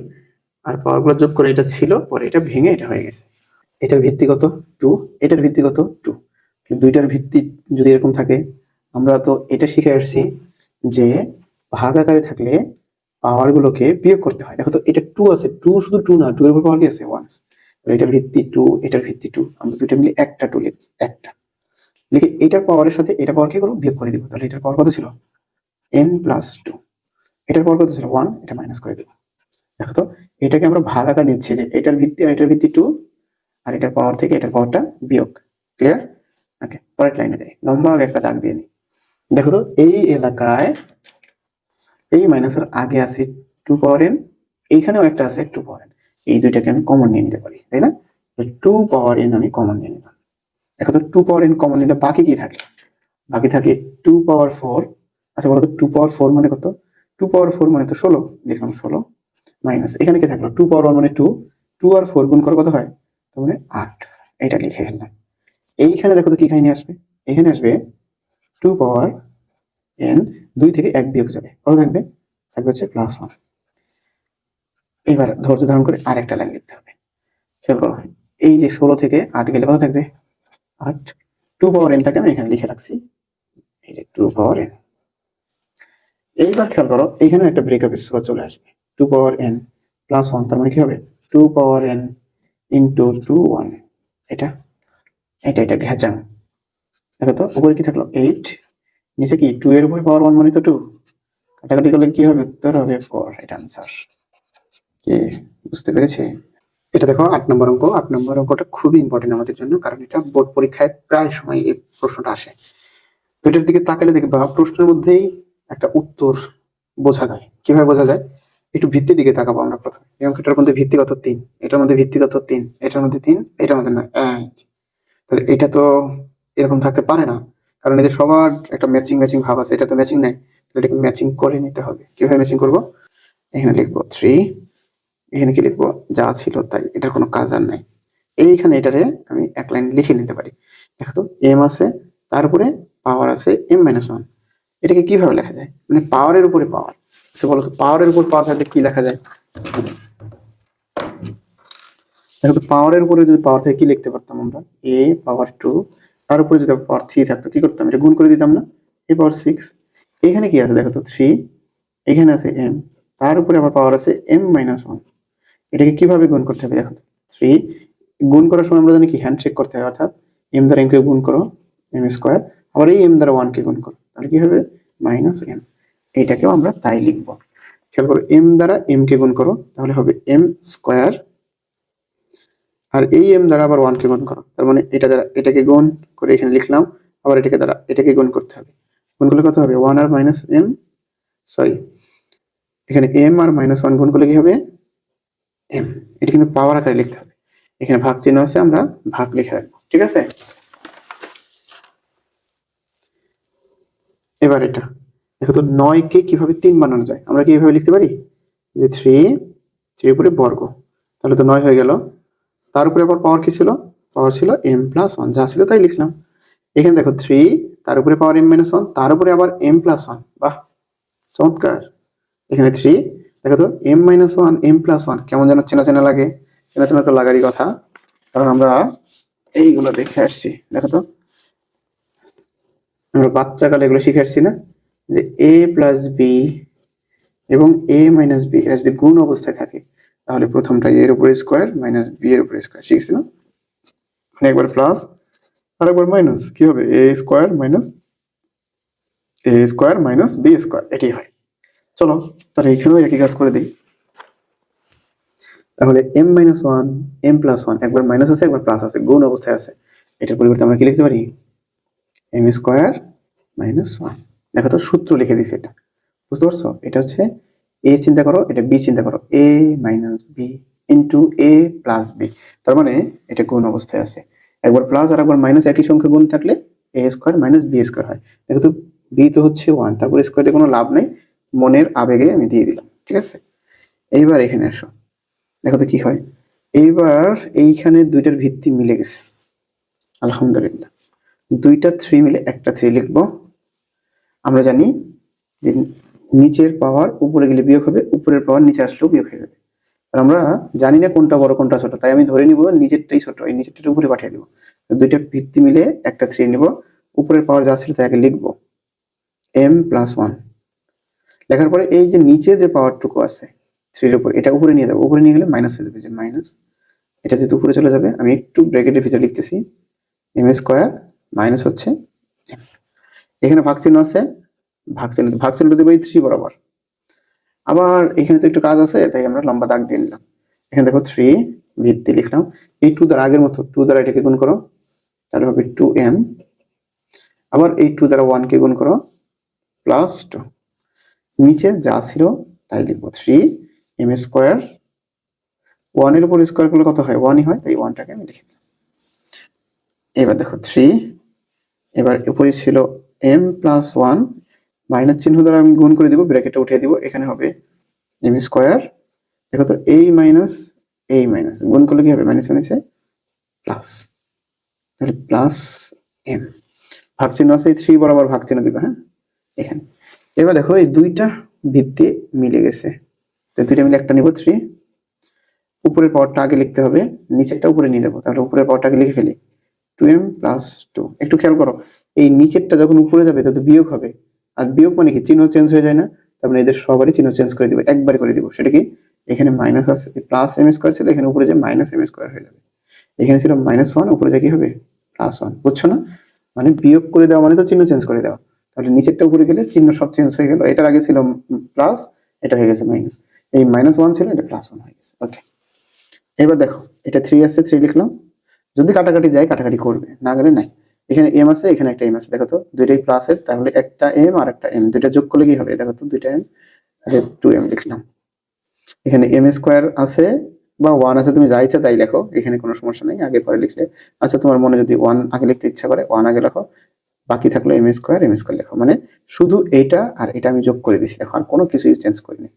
আর পাওয়ার গুলো যোগ করে এটা ছিল, পরে এটা ভেঙে এটা হয়ে গেছে। এটার ভিত্তি কত? 2, এটার ভিত্তি কত? 2। দুইটার ভিত্তি যদি এরকম থাকে, আমরা তো এটা শিখে আসছি যে ভাগ আকারে থাকলে পাওয়ার গুলোকে বিয়োগ করতে হয়। দেখো তো এটা 2 আছে, 2 শুধু 2 না, 2 এর উপর পাওয়ার কি আছে? 1 আছে। এটার ভিত্তি 2, এটার ভিত্তি 2, আমরা দুইটা মিলে একটা 2 লিখব, একটা লিখে এটার পাওয়ারের সাথে এটা পাওয়ার কি করব? বিয়োগ করে দিব। তাহলে এটার পাওয়ার কত ছিল? n plus 2। এটার পাওয়ার কত ছিল? 1, এটা মাইনাস করে দিব। দেখো তো এটাকে আমরা ভাগ আকার নিচ্ছি যে এটার ভিত্তি আর এটার ভিত্তি 2, আর এটার পাওয়ার থেকে এটার পাওয়ারটা বিয়োগ। ক্লিয়ার? ওকে, পরের লাইনে যাই, লম্বা একটা দাগ দিয়ে নিই। দেখো তো এই এলাকায় এই মাইনাসের আগে আছে 2 পাওয়ার n, এইখানেও একটা আছে 2 পাওয়ার n, এই দুইটাকে আমি কমন নিয়ে নিতে পারি, তাই না? 2 পাওয়ার n আমি কমন নিয়ে নিলাম। দেখো তো 2 পাওয়ার n কমন নিলে বাকি কি থাকে? বাকি থাকে 2 পাওয়ার 4। আচ্ছা বলো তো 2 পাওয়ার 4 মানে কত? 2 পাওয়ার 4 মানে তো 16, লিখলাম 16 মাইনাস এখানে কি থাকলো? 2 পাওয়ার 1 মানে 2, 2 আর 4 গুণ করে কত হয়? তার মানে 8, এটা লিখে ফেললাম। এইখানে দেখো তো কি কাহিনী আসবে? এখানে আসবে 2 পাওয়ার n, 2 থেকে 1 বিয়োগ যাবে, কত থাকবে? থাকবে হচ্ছে প্লাস 1। এবার ধৈর্য ধারণ করে আরেকটা লাইন লিখতে হবে। খেয়াল করো, এই যে 16 থেকে 8 গেলে কত থাকবে? 8। 2 পাওয়ার nটাকে আমি এখানে লিখে রাখছি, এই যে 2 পাওয়ার n। এইবার খেয়াল করো এখানে একটা ব্রেকআপ স্কোয়ার চলে আসবে, 2 পাওয়ার n প্লাস 1, তার মানে কি হবে? 2 পাওয়ার n ইন্টু 2 1। এটা এটা এটা ঘেঁচাং। দেখো তো উপরে কি থাকলো? 8, নিচে কি 2 এর উপরে পাওয়ার 1 মানে তো 2, কাটাকাটি করলে কি হবে? উত্তর হবে 4। এটা আনসার। কি বুঝতে পেরেছি? এটা দেখো 8 নম্বর অঙ্ক। 8 নম্বর অঙ্কটা খুবই ইম্পর্টেন্ট আমাদের জন্য, কারণ এটা বোর্ড পরীক্ষায় প্রায় সময় এই প্রশ্নটা আসে। তো এটার দিকে তাকালে দেখবা প্রশ্নের মধ্যেই একটা উত্তর বোঝা যায়। কিভাবে বোঝা যায়? একটু ভিত্তির দিকে তাকাবো আমরা প্রথমে। এই অঙ্কটার মধ্যে ভিত্তিগত 3, এটার মধ্যে ভিত্তিগত 3, এটার মধ্যে 3, এটার মধ্যে না। তাহলে এটা তো এরকম থাকতে পারে না, কারণ এদের সবার একটা ম্যাচিং ম্যাচিং ভাব আছে, এটা তো ম্যাচিং নাই। তাহলে এটাকে ম্যাচিং করে নিতে হবে। কিভাবে ম্যাচিং করব? এখানে লিখবো 3, এখানে কি লিখবো? যা ছিল তাই, এটার কোনো কাজ আর নাই। এইখানে এটারে আমি এক লাইন লিখে নিতে পারি। দেখো তো এম আছে, তার উপরে পাওয়ার আছে m-1। এটাকে কিভাবে লেখা যায়? মানে পাওয়ারের উপরে পাওয়ার। আচ্ছা বলো তো পাওয়ারের উপর পাওয়ার থাকলে কি লেখা যায়? দেখো তো পাওয়ারের উপরে যদি পাওয়ার থাকে কি লিখতে পারতাম আমরা? a পাওয়ার 2, তার উপরে যদি পাওয়ার 3 থাকতো কি করতাম? এটা গুণ করে দিতাম না? a পাওয়ার 6। এখানে কি আছে? দেখো তো 3, এখানে আছে m, তার উপরে আবার পাওয়ার আছে m-1। এটাকে কিভাবে গুণ করতে হবে? দেখো তো 3 গুণ করার সময় আমরা জানি কি হ্যান্ডশেক করতে হয়, অর্থাৎ m দ্বারা m কে গুণ করো m স্কয়ার, আবার এই m দ্বারা 1 কে গুণ করো, তাহলে কি হবে? -m। এইটাকেও আমরা তাই লিখব। খেয়াল করো m দ্বারা m কে গুণ করো, তাহলে হবে m স্কয়ার, আর এই m দ্বারা আবার 1 কে গুণ করো, তার মানে এটা দ্বারা এটাকে গুণ করে এখানে লিখলাম, আবার এটাকে দ্বারা এটাকে গুণ করতে হবে। গুণ করলে কত হবে? 1 আর মাইনাস m, সরি এখানে m আর -1 গুণ করলে কি হবে? m। এটা কিন্তু পাওয়ার আকারে লিখতে হবে, এখানে ভাগ চিহ্ন আছে, আমরা ভাগ লিখে রাখবো, ঠিক আছে? এবার এটা দেখো তো 9 কে কিভাবে 3 বানানো যায়? আমরা কি এভাবে লিখতে পারি যে 3 উপরে বর্গ, তাহলে তো 9 হয়ে গেল। তার উপরে আবার পাওয়ার কি ছিল? পাওয়ার ছিল m+1, যা ছিল তাই লিখলাম। এখানে দেখো 3, তার উপরে পাওয়ার m-1, তার উপরে আবার m+1। বাহ, চমৎকার। এখানে 3, দেখো তো m-1 m+1 কেমন যেন চেনা চেনা লাগে। চেনা চেনা তো লাগারই কথা, কারণ আমরা এইগুলো দেখে আসছি। দেখো তো আমরা বাচ্চাকালে এগুলো শিখে আসছি না, যে a প্লাস বি এবং a-b এরা যদি গুণ অবস্থায় থাকে, তাহলে প্রথমটা এর উপরে স্কোয়ার মাইনাস বি এর উপরে স্কোয়ার, শিখছি না? মানে একবার প্লাস আর একবার মাইনাস, কি হবে? a square minus B square, এটাই হয়। চলো তাহলে এখানেও একই কাজ করে দিই। তাহলে m-1 m+1, একবার মাইনাস আছে একবার প্লাস আছে, গুণ অবস্থায় আছে। এটার পরিবর্তে আমরা কি লিখতে পারি? m square minus 1। দেখো তো সূত্র লিখে দিছি এটা, বুঝতে পারছো? এটা হচ্ছে a চিন্তা করো, এটা b চিন্তা করো, a minus B into a plus B, তার মানে এটা গুণ অবস্থায় আছে। একবার প্লাস আর একবার মাইনাস একই সংখ্যা গুণ থাকলে a square minus B square হয়। দেখো তো b তো হচ্ছে 1, তারপর স্কোয়ার দিয়ে কোনো লাভ নেই, মনের আবেগে আমি দিয়ে দিলাম, ঠিক আছে? এইবার এখানে আসো, দেখো তো কি হয়। এইবার এইখানে দুইটার ভিত্তি মিলে গেছে, আলহামদুলিল্লাহ। দুইটা 3 মিলে একটা 3 লিখবো। আমরা জানি যে নিচের পাওয়ার উপরে গেলে বিয়োগ হবে, উপরের পাওয়ার নিচে আসলেও বিয়োগ হয়ে যাবে। আর আমরা জানি না কোনটা বড় কোনটা ছোট, তাই আমি ধরে নিব নিচেরটাই ছোট, এই নিচেরটার উপরে পাঠিয়ে দিব। দুইটা ভিত্তি মিলে একটা 3 নিব, উপরের পাওয়ার যা ছিল তাকে লিখবো m+1। লেখার পরে এই যে নিচে যে পাওয়ারটুকু আছে 3 এর উপর, এটা উপরে নিয়ে যাবো, উপরে নিয়ে গেলে মাইনাস হয়ে যাবে, যে মাইনাস, এটা যেহেতু উপরে চলে যাবে আমি একটু ব্র্যাকেটের ভিতরে লিখতেছি m² মাইনাস হচ্ছে m। এখানে ভাগচিহ্ন আছে, ভাগচিহ্নটা দেবো এই 3 বরাবর। আবার এখানে তো একটু কাজ আছে, তাই আমরা লম্বা দাগ দিয়ে নিলাম। এখানে দেখো 3 ভিত্তি লিখলাম, এই 2 দ্বারা আগের মতো 2 দ্বারা এটাকে গুণ করো, তাহলে হবে 2m। আবার এই 2 দ্বারা 1 কে গুণ করো, +2। নিচে যা ছিল তাই লিখবো, 3m²। 1 এর উপর স্কোয়ার করলে কত হয়? 1ই হয়, তাই 1টাকে আমি লিখে দিলাম। এবার দেখো 3, এবার উপরে ছিল m+1, মাইনাস চিহ্ন দ্বারা আমি গুণ করে দিব, ব্র্যাকেটটা উঠিয়ে দিব, এখানে হবে m²। দেখো তো এই মাইনাস গুণ করলে কি হবে? মাইনাস মাইনাসে প্লাস, তাহলে প্লাস m। ভাগ চিহ্ন আছে, এই 3 বরাবর ভাগ চিহ্ন দিবা, হ্যাঁ এখানে। এবার দেখো এই দুইটা ভিত্তি মিলে গেছে, তো দুইটা মিলে একটা নিব 3। উপরের পাওয়ারটা আগে লিখতে হবে, নিচেরটা উপরে নিয়ে যাবো, তাহলে উপরের পাওয়ারটা আগে লিখে ফেলি 2m+2। একটু খেয়াল করো, এই নিচেরটা যখন উপরে যাবে তত বিয়োগ হবে, আর বিয়োগ মানে কি চিহ্ন চেঞ্জ হয়ে যায় না? তার মানে এদের সবারই চিহ্ন চেঞ্জ করে দিব, একবারে করে দিব। সেটা কি? এখানে মাইনাস আছে, প্লাস m² ছিল, এখানে উপরে যে মাইনাস m² হয়ে যাবে। এখানে ছিল -1, উপরে যে কি হবে? +1। বুঝছো না? মানে বিয়োগ করে দেওয়া মানে তো চিহ্ন চেঞ্জ করে দেওয়া। তাহলে নিচেরটা উপরে গেলে চিহ্ন সব চেঞ্জ হয়ে গেল, এটার আগে ছিল প্লাস, এটা হয়ে গেছে মাইনাস, এই -1 ছিল, এটা +1 হয়ে গেছে। ওকে, এবার দেখো এটা 3 আছে, 3 লিখলাম। যদি কাটাকাটি যায় কাটাকাটি করবে, না গেলে নাই। এখানে m আছে, এখানে একটা m আছে, দেখো তো দুইটাই প্লাসের, তাহলে একটা m আর একটা m, দুইটা যোগ করলে কি হবে? দেখো তো দুইটা m, তাহলে 2m লিখলাম। এখানে m² আছে বা 1 আছে, তুমি যা ইচ্ছা তাই লেখো, এখানে কোনো সমস্যা নেই, আগে পরে লিখলে। আচ্ছা, তোমার মনে যদি 1 আগে লিখতে ইচ্ছা করে 1 আগে লেখো, বাকি থাকলো m² লেখো। মানে শুধু এইটা আর এটা আমি যোগ করে দিছি, দেখো আর কোনো কিছুই চেঞ্জ করিনি।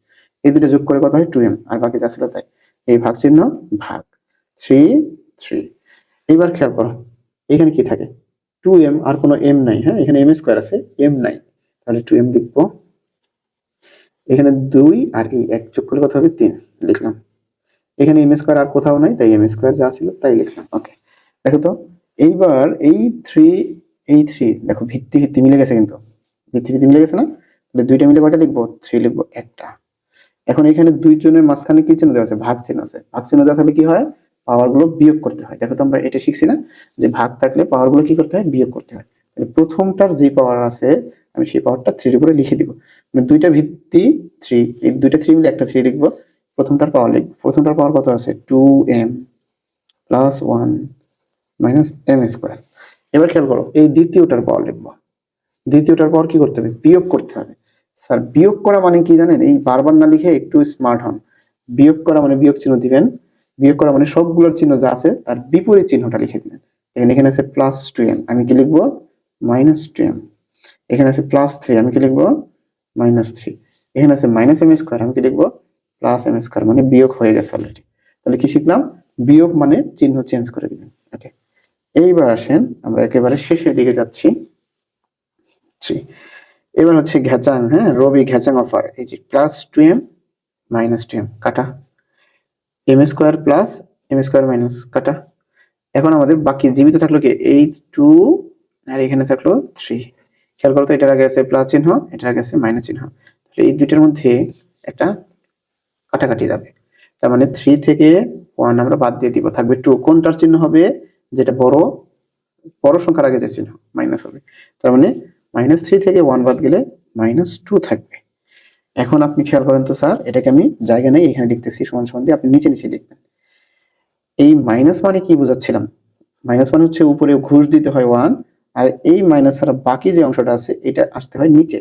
এই দুটো যোগ করে কত হয়? 2m, আর বাকি যা ছিল তাই। এই ভাগ চিহ্ন, ভাগ 3 3। এবার খেয়াল করো এখানে কি থাকে? 2m, আর কোনো m নাই, হ্যাঁ এখানে m² আছে, m নাই, তাহলে 2m লিখবো। এখানে 2 আর এই 1 যোগ করলে কত হবে? 3 লিখলাম। এখানে m² আর কোথাও নাই, তাই m² যা ছিল তাই লিখলাম। ওকে, দেখো তো এইবার এই 3, এই 3 দেখো ভিত্তি ভিত্তি মিলে গেছে, কিন্তু ভিত্তি ভিত্তি মিলে গেছে না? তাহলে দুইটা মিলে কয়টা লিখবো? 3 লিখবো, একটা। এখন এখানে দুইজনের মাঝখানে কি চিহ্ন দেওয়া আছে? ভাগ চিহ্ন আছে। ভাগ চিহ্ন দেওয়া থাকলে কি হয়? পাওয়ার গুলো বিয়োগ করতে হয়। দেখো তো আমরা এটা শিখছি না, যে ভাগ থাকলে পাওয়ার গুলো কি করতে হয়? বিয়োগ করতে হয়। তাহলে প্রথমটার যে পাওয়ার আছে আমি সেই পাওয়ারটা 3 এর উপরে লিখে দিব। মানে দুইটা ভিত্তি 3, এই দুইটা 3 মিলে একটা 3 লিখবো। প্রথমটার পাওয়ার লিখবো, প্রথমটার পাওয়ার কত আছে? 2m + 1 - m²। এবার খেয়াল করো এই দ্বিতীয়টার পাওয়ার লিখবো। দ্বিতীয়টার পাওয়ার কি করতে হবে? বিয়োগ করতে হবে। স্যার বিয়োগ করা মানে কি জানেন? এই বারবার না লিখে একটু স্মার্ট হন। বিয়োগ করা মানে বিয়োগ চিহ্ন দিবেন, বিয়োগ করা মানে সবগুলোর চিহ্ন যা আছে তার বিপরীত চিহ্নটা লিখে দিবেন। এখানে আছে +2m, আমি কি লিখবো? -2m। এখানে আছে +3, আমি কি লিখবো? -3। এখানে আছে -m², আমি কি লিখবো? +m², মানে বিয়োগ হয়ে গেছে অলরেডি। তাহলে কি শিখলাম? বিয়োগ মানে চিহ্ন চেঞ্জ করে দিবেন। ওকে, এইবার আসেন আমরা একেবারে শেষের দিকে যাচ্ছি। এবার হচ্ছে ঘ্যাচাং, হ্যাঁ রবি ঘ্যাচাং অফার। এই যে +2m -2m কাটা, m² +m² কাটা। এখন আমাদের বাকি জীবিত থাকলো কি? এই 2 আর এখানে থাকলো 3। খেয়াল করো তো এটার আগে আছে প্লাস চিহ্ন, এটার আগে আছে মাইনাস চিহ্ন, তাহলে এই দুইটার মধ্যে একটা কাটাকাটি যাবে। তার মানে 3 থেকে 1 আমরা বাদ দিয়ে দিব, থাকবে 2। কোনটার চিহ্ন হবে? যেটা বড় বড় সংখ্যার আগে যে চিহ্ন মাইনাস হবে। তার মানে -3 থেকে 1 বাদ গেলে -2 থাকবে। এখন আপনি খেয়াল করেন তো স্যার, এটাকে আমি জায়গা নেই এখানে লিখতেছি সমান সমান দিয়ে, আপনি নিচে নিচে লিখবেন। এই মাইনাস মানে কি বোঝাচ্ছিলাম? মাইনাস মানে হচ্ছে উপরে ঘুষ দিতে হয় 1, আর এই মাইনাস ছাড়া বাকি যে অংশটা আছে এটা আসতে হয় নিচে,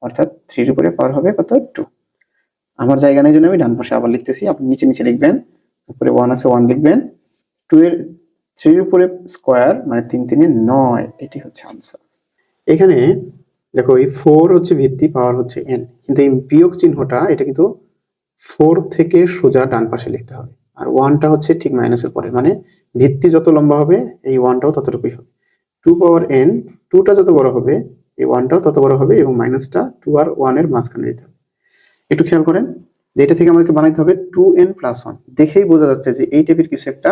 অর্থাৎ 3 এর উপরে পাওয়ার হবে কত? 2। আমার জায়গা নেই জন্য আমি ডান পাশে আবার লিখতেছি, আপনি নিচে নিচে লিখবেন। উপরে 1 আছে, 1 লিখবেন। 2 এর 3 এর উপরে স্কয়ার মানে 3 3 9, এটি হচ্ছে আনসার। এখানে দেখো এই 4 হচ্ছে ভিত্তি, পাওয়ার হচ্ছে n, কিন্তু এই বিয়োগ চিহ্নটা এটা কিন্তু 4 থেকে সোজা ডান পাশে লিখতে হবে, আর 1টা হচ্ছে ঠিক মাইনাসের পরে, মানে ভিত্তি যত লম্বা হবে এই 1টাও ততটুকুই হবে। 2 পাওয়ার n, 2টা যত বড় হবে এই 1টাও তত বড় হবে, এবং মাইনাসটা 2 আর 1 এর মাঝখানে দিতে হবে। একটু খেয়াল করেন, এটা থেকে আমাকে বানাইতে হবে 2n+1। দেখেই বোঝা যাচ্ছে যে এই টাইপের কিছু একটা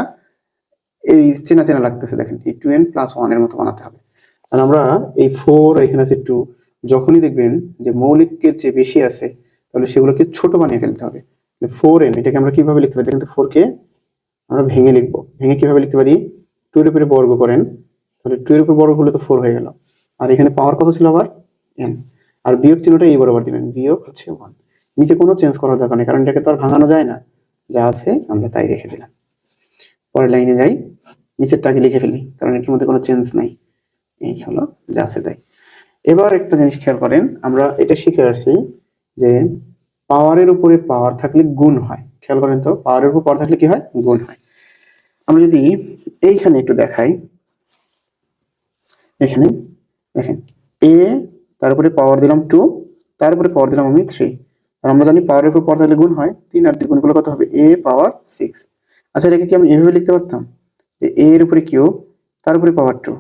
এই চেনা চেনা লাগতেছে। দেখেন এই 2n+1 এর মতো বানাতে হবে। আর আমরা এই 4 এখানে আছে 2, যখনই দেখবেন যে মৌলিকের চেয়ে বেশি আছে তাহলে সেগুলোকে ছোট বানিয়ে ফেলতে হবে। 4n এটাকে আমরা কিভাবে লিখতে পারি? দেখেন তো 4 কে আমরা ভেঙে লিখবো। ভেঙে কিভাবে লিখতে পারি? 2 এর উপরে বর্গ করেন, তাহলে 2 এর উপর বর্গ করলে তো 4 হয়ে গেল। আর এখানে পাওয়ার কত ছিল আবার? n। আর বিয়োগ চিহ্নটা এই বরাবর দিবেন, বিয়োগ হচ্ছে 1। নিচে কোনো চেঞ্জ করার দরকার নেই, কারণ এটাকে তো আর ভাঙানো যায় না, যা আছে আমরা তাই রেখে দিলাম। পরের লাইনে যাই, নিচেরটাকে লিখে ফেলি, কারণ এটার মধ্যে কোনো চেঞ্জ নাই। এই হলো যা আছে তাই। এবার একটা জিনিস খেয়াল করেন, আমরা এটা শিখে আসছি যে পাওয়ারের উপরে পাওয়ার থাকলে গুণ হয়। খেয়াল করেন তো, পাওয়ারের উপর পাওয়ার থাকলে কি হয়? গুণ হয়। আমরা যদি এইখানে একটু দেখাই, এখানে দেখেন a, তারপরে পাওয়ার দিলাম 2, তারপরে পাওয়ার দিলাম আমি 3। আর আমরা জানি পাওয়ারের উপর পাওয়ার থাকলে গুণ হয়, 3 আর 2 গুণ করলে কত হবে? a পাওয়ার 6। আচ্ছা, এটাকে কি আমি এভাবে লিখতে পারতাম যে a এর উপরে কিউব, তার উপরে পাওয়ার 2।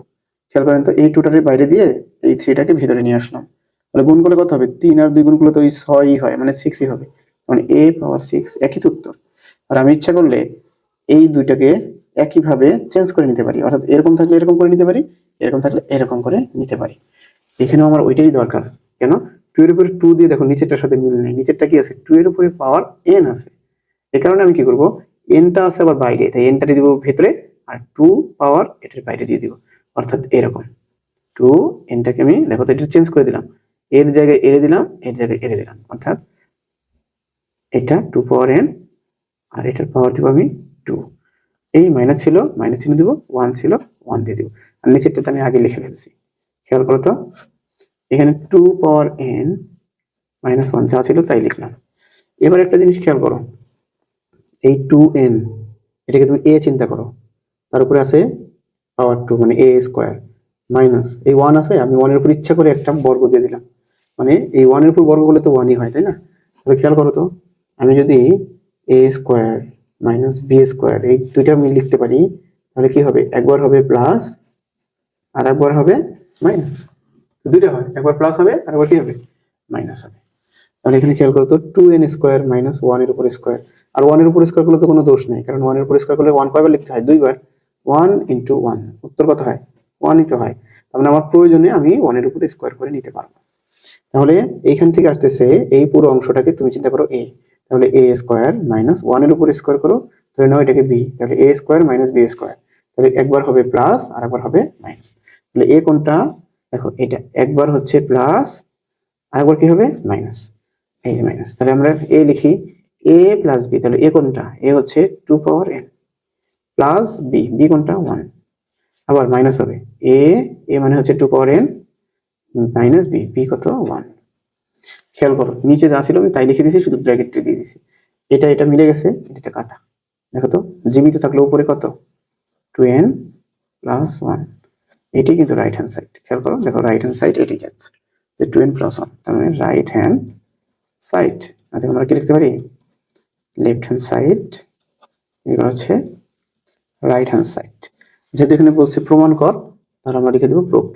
খেয়াল করেন তো, এই 2টাকে বাইরে দিয়ে এই 3টাকে ভিতরে নিয়ে আসলাম, তাহলে গুণ করলে কত হবে? 3 আর 2 গুণ করলে তো ওই 6ই হয়, মানে 6ই হবে, মানে a পাওয়ার 6। একই তো উত্তর। আর আমি ইচ্ছা করলে এই দুইটাকে একইভাবে চেঞ্জ করে নিতে পারি, অর্থাৎ এরকম থাকলে এরকম করে নিতে পারি, এরকম থাকলে এরকম করে নিতে পারি। এখানেও আমার ওইটারই দরকার। কেন? 2 এর উপরে 2 দিয়ে দেখো নিচেরটার সাথে মিল নেই, নিচেরটা কি আছে? 2 এর উপরে পাওয়ার n আছে। এই কারণে আমি কি করব, nটা আছে আবার বাইরে, তাই nটা দিয়ে দিব ভেতরে, আর 2 পাওয়ার এটার বাইরে দিয়ে দিব, অর্থাৎ এরকম 2। nটাকে আমি দেখো তো এটা চেঞ্জ করে দিলাম, এর জায়গায় এরে দিলাম, এর জায়গায় এরে দিলাম, অর্থাৎ এটা 2 পাওয়ার n, আর এটার পাওয়ার দিব আমি 2। এই মাইনাস ছিল, মাইনাস চিহ্ন দিব, 1 ছিল, 1 দিয়ে দিব। আর নিচেরটাতে আমি আগে লিখে ফেলছি। খেয়াল করো তো, এখানে 2 পাওয়ার n মাইনাস 1 যা ছিল তাই লিখলাম। এবার একটা জিনিস খেয়াল করো, এই 2n এটাকে তুমি a চিন্তা করো, তার উপরে আছে পাওয়ার 2 মানে a স্কোয়ার, মাইনাস এই 1 আছে, আমি 1 এর উপর ইচ্ছা করে একটা বর্গ দিয়ে দিলাম, মানে এই 1 এর উপর বর্গ করলে তো 1ই হয়, তাই না? তাহলে খেয়াল করো তো, আমি যদি a square minus b square এই দুইটা আমি লিখতে পারি, তাহলে কি হবে? একবার হবে প্লাস আর একবার হবে মাইনাস। দুইটা হয়, একবার প্লাস হবে আর একবার কি হবে? মাইনাস হবে। তাহলে এখানে খেয়াল করো তো, 2n স্কোয়ার মাইনাস 1 এর উপর স্কোয়ার। আর 1 এর উপর স্কোয়ার করলে তো কোনো দোষ নেই, কারণ 1 এর উপর স্কোয়ার করলে 1 কয়বার লিখতে হয়? দুইবার। 1 ইন্টু 1, উত্তর কত হয়? 1ই তো হয়। তার মানে আমার প্রয়োজনে আমি 1 এর উপর স্কোয়ার করে নিতে পারবো। তাহলে এইখান থেকে আসতেছে এই পুরো অংশটাকে তুমি চিন্তা করো a, তাহলে a স্কোয়ার মাইনাস 1 এর উপর স্কোয়ার করো, ধরে নাও এটাকে b, তাহলে a square minus b square. তাহলে একবার হবে প্লাস আর একবার হবে মাইনাস। তাহলে a কোনটা? দেখো এটা একবার হচ্ছে প্লাস আর একবার কি হবে? মাইনাস। এই যে মাইনাস, তাহলে আমরা a লিখি, a প্লাস b, তাহলে a কোনটা? a হচ্ছে 2 পাওয়ার n প্লাস b, b কোনটা? 1। আবার মাইনাস হবে a, a মানে হচ্ছে 2 পাওয়ার n মাইনাস b, b কত? 1। খেয়াল করো নিচে যা ছিল আমি তাই লিখে দিয়েছি, শুধু ব্র্যাকেটটা দিয়ে দিয়েছি। এটা এটা মিলে গেছে, এটা কাটা। দেখো তো, জীবিত থাকলে উপরে কত? 2n plus 1। এটি কিন্তু রাইট হ্যান্ড সাইড। খেয়াল করো, দেখো রাইট হ্যান্ড সাইড এটি যাচ্ছে, যে 2n প্লাস 1, তার মানে রাইট হ্যান্ড সাইড। আর আমরা কি লিখতে পারি? লেফট হ্যান্ড সাইড, এগুলো হচ্ছে রাইট হ্যান্ড সাইড। যেহেতু এখানে বলছে প্রমাণ কর, তাহলে আমরা লিখে দেবো প্রুভড।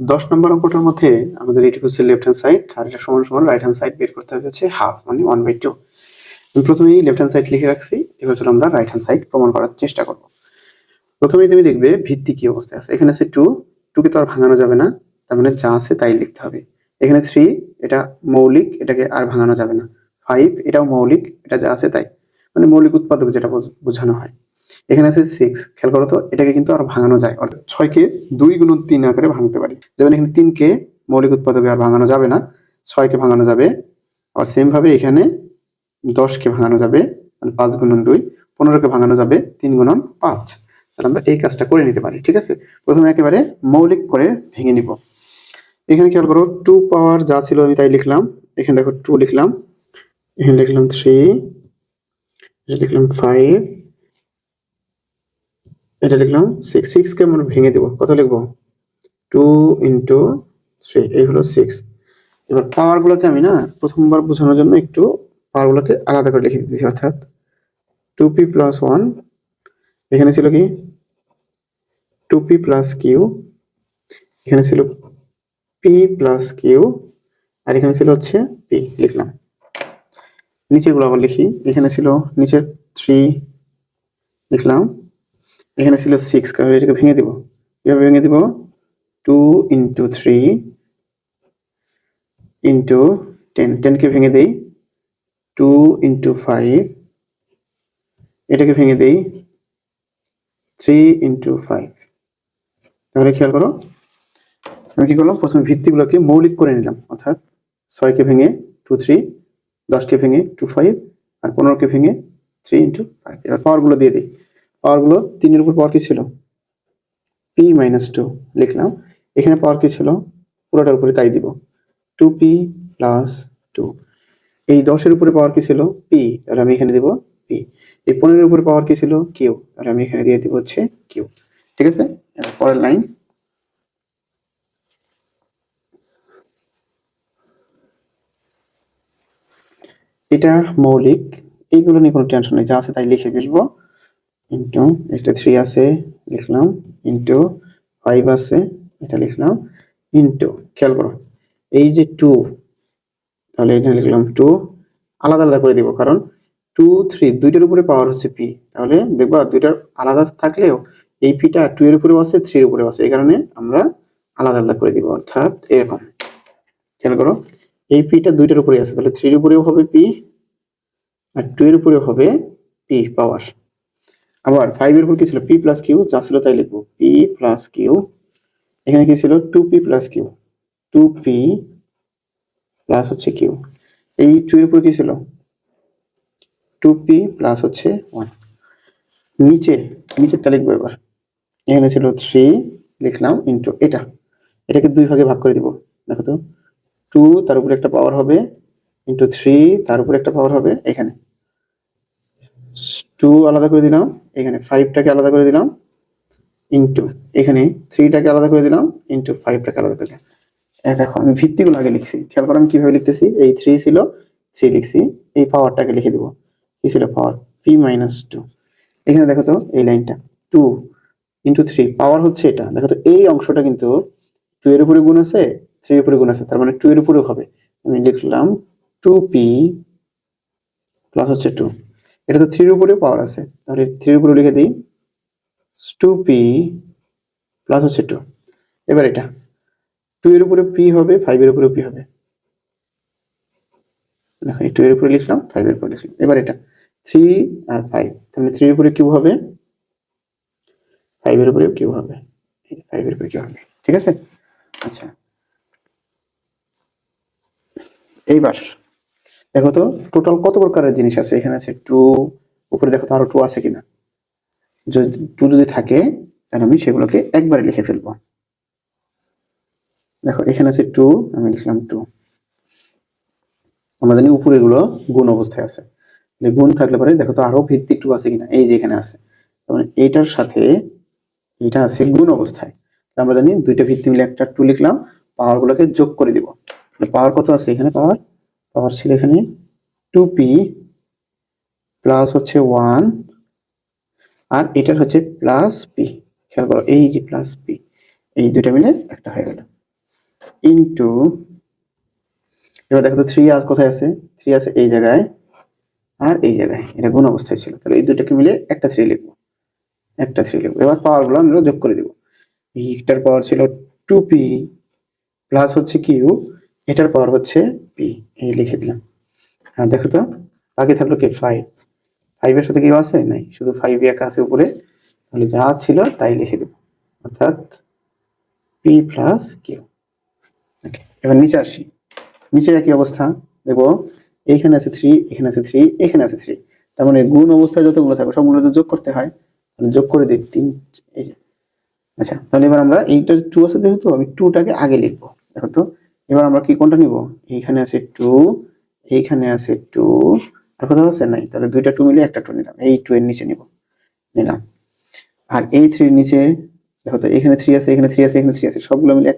10 নম্বর অঙ্কটার মধ্যে আমাদের এটি হচ্ছে লেফট হ্যান্ড সাইড, আর এটা সমান সমান রাইট হ্যান্ড সাইড বের করতে হচ্ছে হাফ, মানে 1/2। আমি প্রথমেই লেফট হ্যান্ড সাইড লিখে রাখছি, এবার চলো আমরা রাইট হ্যান্ড সাইড প্রমাণ করার চেষ্টা করব। প্রথমেই তুমি দেখবে ভিত্তি কি অবস্থায় আছে। এখানে আছে 2, 2 কে তো আর ভাঙানো যাবে না, তার মানে যা আছে তাই লিখতে হবে। এখানে 3, এটা মৌলিক, এটাকে আর ভাঙানো যাবে না। 5, এটাও মৌলিক, এটা যা আছে তাই, মানে মৌলিক উৎপাদক যেটা বোঝানো হয়। এখানে আছে 6, খেয়াল করো তো, এটাকে কিন্তু আর ভাঙানো যায়, অর্থাৎ 6 কে 2 গুণন 3 আকারে ভাঙতে পারি। যেমন এখানে 3 কে মৌলিক উৎপাদকে আর ভাঙানো যাবে না, 6 কে ভাঙানো যাবে। আবার সেম ভাবে এখানে 10 কে ভাঙানো যাবে, মানে 5 গুণন 2, 15 কে ভাঙানো যাবে 3 গুণন 5। তাহলে আমরা এই কাজটা করে নিতে পারি, ঠিক আছে? প্রথমে একেবারে মৌলিক করে ভেঙে নিব। এখানে খেয়াল করো, 2 পাওয়ার যা ছিল আমি তাই লিখলাম। এখানে দেখো 2 লিখলাম, এখানে লিখলাম 3, এটা লিখলাম 5, এটা লিখলাম 6। 6 কে আমরা ভেঙে দেব, কত লিখবো? 2 ইন্টু 3, এই হলো 6। এবার পাওয়ার গুলোকে আমি না প্রথমবার বোঝানোর জন্য একটু পাওয়ার গুলোকে আলাদা করে লিখে দিতেছি, অর্থাৎ 2p প্লাস 1, এখানে ছিল কি 2p প্লাস কিউ, এখানে ছিল p প্লাস কিউ, আর এখানে ছিল হচ্ছে p, লিখলাম। নিচের গুলো আবার লিখি। এখানে ছিল নিচের 3 লিখলাম, এখানে ছিল 6, কারণ এটাকে ভেঙে দিব। কিভাবে ভেঙে দিব? 2 ইন্টু 3 ইন্টু 10, 10 কে ভেঙে দেই 2 ইন্টু 5, এটাকে ভেঙে দেই 3 ইন্টু 5। তাহলে খেয়াল করো, আমি কি করলাম, প্রথমে ভিত্তিগুলোকে মৌলিক করে নিলাম, অর্থাৎ 6 কে ভেঙে 2 3, 10 কে ভেঙে 2 5, আর 15 কে ভেঙে 3 ইন্টু 5। এবার পাওয়ার গুলো দিয়ে দিই। পাওয়ার গুলো 3 এর উপর পাওয়ার কি ছিল? p মাইনাস 2 লিখলাম। এখানে পাওয়ার কি ছিল? পুরোটার উপরে তাই দিব, 2p প্লাস 2। এই 10 এর উপরে পাওয়ার কি ছিল? p, তাহলে আমি এখানে দিব p। এই 15 এর উপরে পাওয়ার কি ছিল? q, তাহলে আমি এখানে দিয়ে দিব হচ্ছে q। ঠিক আছে, এবার পরের লাইন। এটা মৌলিক, এইগুলো নিয়ে কোনো টেনশন নেই, যা আছে তাই লিখে ফেলবো। ইন্টু একটা 3 আছে লিখলাম, ইন্টু 5 আছে এটা লিখলাম, ইন্টু খেয়াল করো এই যে 2, তাহলে এটা লিখলাম 2, আলাদা আলাদা করে দিব, কারণ 2 3 দুইটার উপরে পাওয়ার হচ্ছে p। তাহলে দেখবা দুইটার আলাদা থাকলেও এই পিটা 2 এর উপরেও আছে 3 এর উপরেও আছে, এই কারণে আমরা আলাদা আলাদা করে দিব, অর্থাৎ এরকম। খেয়াল করো এই পিটা দুইটার উপরে আছে, তাহলে 3 এর উপরেও হবে p আর 2 এর উপরেও হবে p পাওয়ার। আবার 5 এর উপর কি ছিল? p প্লাস q, যা ছিল তাই লিখবো, p প্লাস q। এখানে কি ছিল? 2p plus q, 2p plus হচ্ছে q। এই 2 এর উপর কি ছিল? 2p প্লাস হচ্ছে 1। নিচেরটা লিখবো এবার। এখানে ছিল 3 লিখলাম, ইন্টু এটাকে 2 ভাগে ভাগ করে দিব। দেখো তো, 2 তার উপরে একটা পাওয়ার হবে, ইন্টু 3 তার উপরে একটা পাওয়ার হবে, এখানে 2 আলাদা করে দিলাম, এখানে 5টাকে আলাদা করে দিলাম, ইন্টু এখানে 3টাকে আলাদা করে দিলাম, ইন্টু 5টাকে আলাদা করে দিলাম। দেখো আমি ভিত্তিগুলো আগে লিখছি, খেয়াল করো আমি কিভাবে লিখতেছি। এই 3 ছিল, 3 লিখছি, এই পাওয়ারটাকে লিখে দিব। কি ছিল পাওয়ার? p minus 2। এখানে দেখো তো এই লাইনটা 2 ইন্টু 3 পাওয়ার হচ্ছে এটা। দেখো তো এই অংশটা কিন্তু 2 এর উপরে গুণ আছে, 3 এর উপরে গুণ আছে, তার মানে 2 এর উপরেও হবে। আমি লিখলাম 2p প্লাস হচ্ছে 2। এটা তো 3 এর উপরেও পাওয়ার আছে, তাহলে 3 এর উপরে লিখে দিই 2p প্লাস হচ্ছে 2। এবার এটা 2 এর উপরে p হবে, 5 এর উপরে p হবে। দেখো এই 2 এর উপরে লিখলাম, 5 এর উপরে লিখলাম। এবার এটা 3 আর 5, তাহলে 3 এর উপরে কিউ হবে, 5 এর উপরে কিউ হবে, 5 এর উপরে কিউ হবে। ঠিক আছে, আচ্ছা এইবার দেখো তো টোটাল কত প্রকারের জিনিস আছে। এখানে আছে 2, উপরে দেখো তো আরো 2 আছে কিনা। যদি 2 যদি থাকে তাহলে আমি সেগুলোকে একবারে লিখে ফেলবো। দেখো এখানে আছে 2, আমি লিখলাম 2। আমরা জানি উপরে গুলো গুণ অবস্থায় আছে, গুণ থাকলে পরে দেখো তো আরো ভিত্তিক 2 আছে কিনা, এই যে এখানে আছে, মানে এইটার সাথে এটা আছে গুণ অবস্থায়। আমরা জানি দুইটা ভিত্তি মিলে একটা 2 লিখলাম, পাওয়ার গুলোকে যোগ করে দিব। পাওয়ার কত আছে এখানে? পাওয়ার ছিল এখানে 2p প্লাস হচ্ছে 1, আর এটার হচ্ছে প্লাস p। খেয়াল করো এই যে প্লাস p, এই দুইটা মিলে একটা হয়ে গেল, ইনটু এবার দেখো তো 3 আজ কোথায় আছে? 3 আছে এই জায়গায় আর এই জায়গায়, এটা গুণ অবস্থায় ছিল, তাহলে এই দুইটাকে মিলে একটা 3 লিখবো, একটা 3 লিখবো। এবার পাওয়ার গুলো আমরা যোগ করে দিব। এইটার পাওয়ার ছিল 2p প্লাস হচ্ছে q, এটার পাওয়ার হচ্ছে p, এই লিখে দিলাম। হ্যাঁ দেখো তো বাকি থাকলো কি 5, 5 এর সাথে কেউ আছে? নাই, শুধু 5 একা আছে উপরে, তাহলে যা ছিল তাই লিখে দেব, অর্থাৎ p প্লাস q। ওকে, এবার নিচে আসি। নিচে একই অবস্থা, দেখো এইখানে আছে 3, এখানে আছে 3, এখানে আছে 3, তার মানে গুণ অবস্থায় যতগুলো থাকবে সবগুলো তো যোগ করতে হয়, তাহলে যোগ করে দিই 3। এই যে আচ্ছা, তাহলে এবার আমরা এইটা 2 আছে যেহেতু আমি 2টাকে আগে লিখবো। দেখো তো এবার আমরা কি কোনটা নিব? এইখানে আছে 2, এইখানে আছে 2, আর কোথাও আছে? নাই, তাহলে দুইটা 2 মিলে একটা 2 নিলাম, এই 2 এর নিচে নিলাম। আর এই 3 এর নিচে দেখো তো এখানে 3 আছে, এখানে 3 আছে, এখানে 3 আছে, সবগুলো মিলে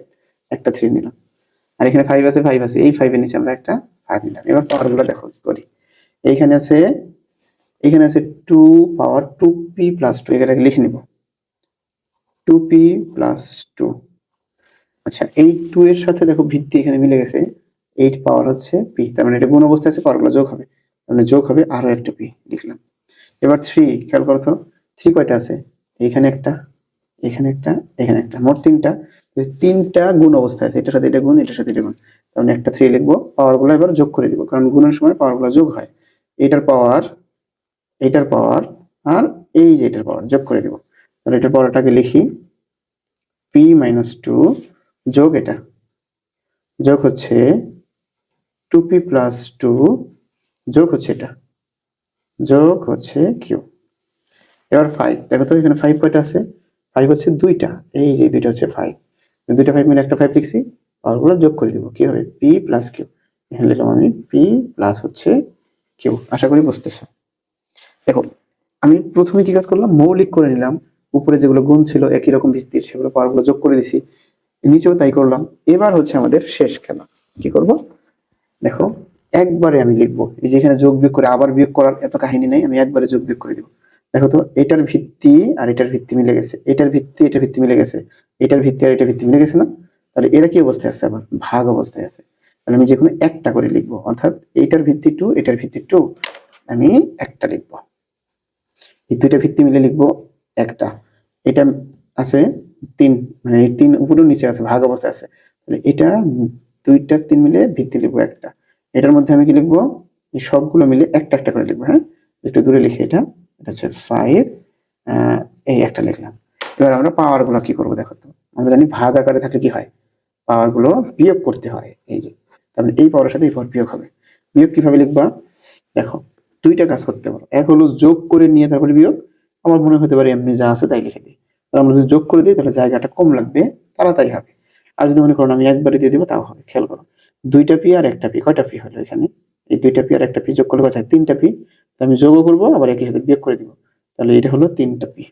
একটা 3 নিলাম। আর এখানে 5 আছে, 5 আছে, এই 5 এর নিচে আমরা একটা 5 নিলাম। এবার পাওয়ার গুলো দেখো কি করি। এইখানে আছে 2 পাওয়ার 2p প্লাস 2, এটাকে লিখে নিব 2p প্লাস 2। আচ্ছা এই 2 এর সাথে দেখো ভিত্তি এখানে মিলে গেছে, 8 পাওয়ার হচ্ছে p, তার মানে এটা গুণ অবস্থায় আছে, পাওয়ার গুলো যোগ হবে, মানে যোগ হবে আরো একটা পি লিখলাম। এবার 3 খেয়াল করো তো 3 কয়টা আছে, এখানে একটা, এখানে একটা, এখানে একটা, মোট 3টা। তিনটা গুণ অবস্থায় আছে, এটার সাথে এটা গুণ, এটার সাথে এটা গুণ। তার মানে একটা 3 লিখবো, পাওয়ার গুলো এবার যোগ করে দিব, কারণ গুণের সময় পাওয়ার গুলো যোগ হয়। এটার পাওয়ার, এটার পাওয়ার, আর এই যে এটার পাওয়ার যোগ করে দিব। তাহলে এটার পাওয়ারটাকে লিখি পি মাইনাস টু যোগ এটা, যোগ হচ্ছে 2p প্লাস 2 যোগ হচ্ছে এটা, যোগ হচ্ছে কিউ। এবার 5 দেখো তো এখানে 5 কয়টা আছে, 5 হচ্ছে দুইটা, এই যে দুইটা হচ্ছে 5, দুইটা 5 মিলে একটা 5 লিখছি, পাওয়ারগুলো যোগ করে দিব, কি হবে p প্লাস কিউ। এখানে লিখলাম আমি p প্লাস হচ্ছে কিউ। আশা করি বুঝতেছো। দেখো আমি প্রথমে কি কাজ করলাম, মৌলিক করে নিলাম, উপরে যেগুলো গুণ ছিল একই রকম ভিত্তির সেগুলো পাওয়ারগুলো যোগ করে দিছি, নিচেও তাই করলাম। এবার হচ্ছে আমাদের শেষ খেলা, কি করব দেখো, একবারে আমি লিখবো, এই যে এখানে যোগ বিয়োগ করে আবার বিয়োগ করার এত কাহিনী নাই, আমি একবারে যোগ বিয়োগ করে দিব। দেখো তো এটার ভিত্তি আর এটার ভিত্তি মিলে গেছে, এটার ভিত্তি এটার ভিত্তি মিলে গেছে, এটার ভিত্তি আর এটার ভিত্তি মিলে গেছে না? তাহলে এরা কি অবস্থায় আছে, আবার ভাগ অবস্থায় আছে। তাহলে আমি যে কোনো একটা করে লিখবো, অর্থাৎ এটার ভিত্তি 2, এটার ভিত্তি 2, আমি একটা লিখবো। এই দুইটা ভিত্তি মিলে লিখবো একটা, এটা আছে 3, মানে এই 3 উপরে নিচে আছে, ভাগ অবস্থায় আছে। তাহলে এটা 2টা 3 মিলে ভিত্তি লিখবো একটা। এটার মধ্যে আমি কি লিখবো, এই সবগুলো মিলে একটা একটা করে লিখবো। হ্যাঁ, একটু দূরে লিখি, এটা এটা হচ্ছে 5, এই একটা লিখলাম। এবার আমরা পাওয়ার গুলো কি করবো দেখো তো, আমরা জানি ভাগ আকারে থাকলে কি হয়, পাওয়ার গুলো বিয়োগ করতে হয়, এই যে তাহলে এই পাওয়ারের সাথে এই পাওয়ার বিয়োগ হবে। বিয়োগ কিভাবে লিখবা দেখো, দুইটা কাজ করতে পারো, এক হলো যোগ করে নিয়ে তারপরে বিয়োগ, আমার মনে হতে পারে এমনি যা আছে তাই লিখে দিই। আমরা যদি যোগ করে দিই তাহলে জায়গাটা কম লাগবে, তাড়াতাড়ি হবে। আর যদি মনে করো আমি একবারে দিয়ে দিব তাও হবে। খেয়াল করো, 2টা পি আর একটা পি, কয়টা পি হলো এখানে, এই 2টা পি আর একটা পি যোগ করলে কত হয়, 3টা পি। তো আমি যোগও করবো আবার একই সাথে বিয়োগ করে দিব, তাহলে এটা হলো 3টা পি।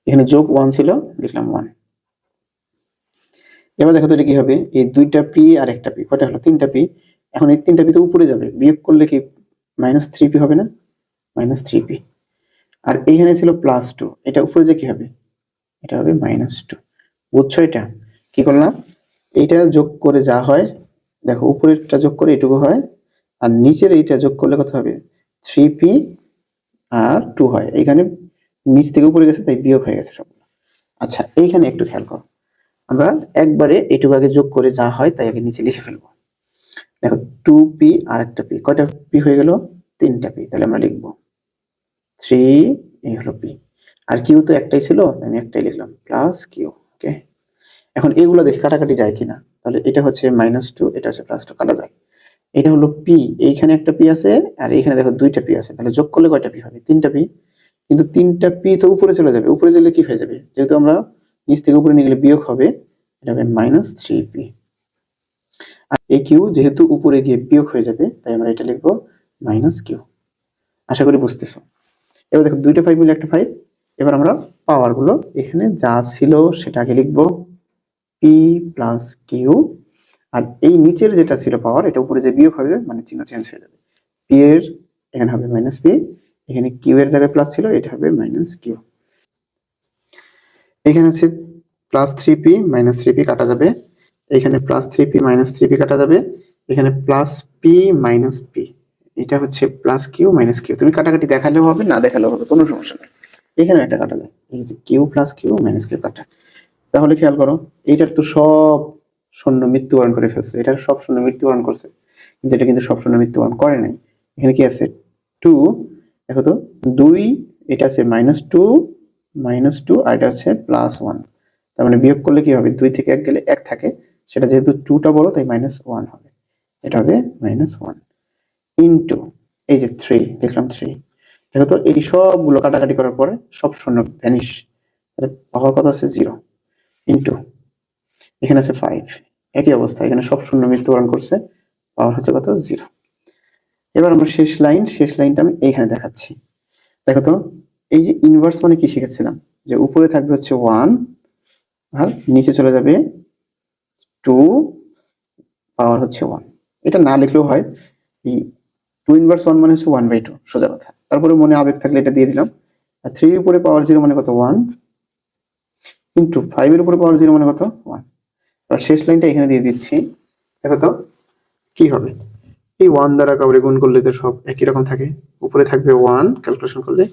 এখানে যোগ 1 ছিল, লিখলাম 1। এবার দেখো তো এটা কি হবে, এই 2টা পি আর একটা পি, কয়টা হলো, 3টা পি। এখন এই 3টা পি তো উপরে যাবে, বিয়োগ করলে কি -3p হবে না, -3p। আর এইখানে ছিল +2, এটা উপরে যে কি হবে, এটা হবে -2। বুঝছো এটা কি করলাম, এইটা যোগ করে যা হয়, দেখো উপরেরটা যোগ করে এটুকু হয়, আর নিচের এইটা যোগ করলে কত হবে, 3p আর 2 হয়। এখানে নিচ থেকে উপরে গেছে তাই বিয়োগ হয়ে গেছে সবগুলো। আচ্ছা এইখানে একটু খেয়াল করো, আমরা একবারে এটুকু আগে যোগ করে যা হয় তাই আগে নিচে লিখে ফেলবো। দেখো 2p আর একটা p, কয়টা p হয়ে গেল, 3টা p। তাহলে আমরা লিখবো 3, এই হলো p। আর কিউ তো একটাই ছিল, আমি একটাই লিখলাম প্লাস কিউ। ওকে, এখন এগুলো দেখি কাটাকাটি যায় কিনা। তাহলে এটা হচ্ছে -2, এটা হচ্ছে +2, কাটা যায়। এটা হলো পি, এইখানে একটা পি আছে আর এইখানে দেখো 2টা পি আছে, তাহলে যোগ করলে কয়টা পি হবে, 3টা পি। কিন্তু 3টা পি তো উপরে চলে যাবে, উপরে গেলে কি হয়ে যাবে, যেহেতু আমরা নিচ থেকে উপরে নিয়ে গেলে বিয়োগ হবে, এটা হবে -3p। আর এই কিউ যেহেতু উপরে গিয়ে বিয়োগ হয়ে যাবে তাই আমরা এটা লিখবো -কিউ। আশা করি বুঝতেছো। এবার দেখো 2টা 5 মিলে একটা 5। এবার আমরা পাওয়ার গুলো এখানে যা ছিল সেটা আগে লিখবো, পি প্লাস কিউ। আর এই নিচের যেটা ছিল পাওয়ার, এটা উপরে যে বিয়োগ হবে মানে চিহ্ন চেঞ্জ হয়ে যাবে, পি এর এখানে হবে -পি, এখানে কিউ এর জায়গায় প্লাস ছিল, এটা হবে -কিউ। এখানে আছে +3p, -3p কাটা যাবে, এখানে +3p, -3p কাটা যাবে, এখানে +p, -p, এটা হচ্ছে প্লাস কিউ মাইনাস কিউ। তুমি কাটাকাটি দেখালেও হবে না দেখালেও হবে, কোনো সমস্যা নেই। এখানে একটা কাটা যায়, এই যে Q plus Q minus Q কাটা। তাহলে খেয়াল করো, এইটার তো সব শূন্য মৃত্যুবরণ করে ফেলছে, এটার সব শূন্য মৃত্যুবরণ করছে, কিন্তু এটা কিন্তু সব শূন্য মৃত্যুবরণ করে নাই। এখানে কি আছে 2, দেখো তো 2, এটা আছে -2, আর এটা হচ্ছে +1। তার মানে বিয়োগ করলে কি হবে, 2 থেকে 1 গেলে 1 থাকে, সেটা যেহেতু 2টা বড় তাই -1 হবে, এটা হবে -1 ইন্টু এই যে 3, দেখলাম 3। দেখো তো এই সবগুলো কাটাকাটি করার পরে সব শূন্য ভ্যানিশ, তাহলে পাওয়ার কত আছে 0, ইন্টু এখানে আছে 5, একই অবস্থা, এখানে সব শূন্য মৃত্যুবরণ করছে, পাওয়ার হচ্ছে কত 0। এবার আমরা শেষ লাইনটা আমি এইখানে দেখাচ্ছি। দেখো তো এই যে ইনভার্স মানে কি শিখেছিলাম, যে উপরে থাকবে হচ্ছে 1 আর নিচে চলে যাবে 2, পাওয়ার হচ্ছে 1। এটা না লিখলেও হয়, এই 2 ইনভার্স 1 মানে হচ্ছে 1/2, সোজা কথা। তারপরে মনে আবেগ থাকলে এটা দিয়ে দিলাম। আর 3 এর উপরে পাওয়ার 0 মানে কত 1, ইন্টু 5 এর উপরে পাওয়ার 0 মানে কত 1। আর শেষ লাইনটা এখানে দিয়ে দিচ্ছি, দেখো তো কি হবে, এই 1 দ্বারা কাউরে গুণ করলে তো সব একই রকম থাকে, উপরে থাকবে 1 ক্যালকুলেশন করলে,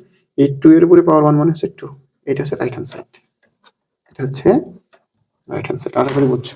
এই 2 এর উপরে পাওয়ার 1 মানে হচ্ছে 2, এটা হচ্ছে রাইট হ্যান্ড সাইড, এটা হচ্ছে রাইট হ্যান্ড সাইড। আশা করি বুঝছো।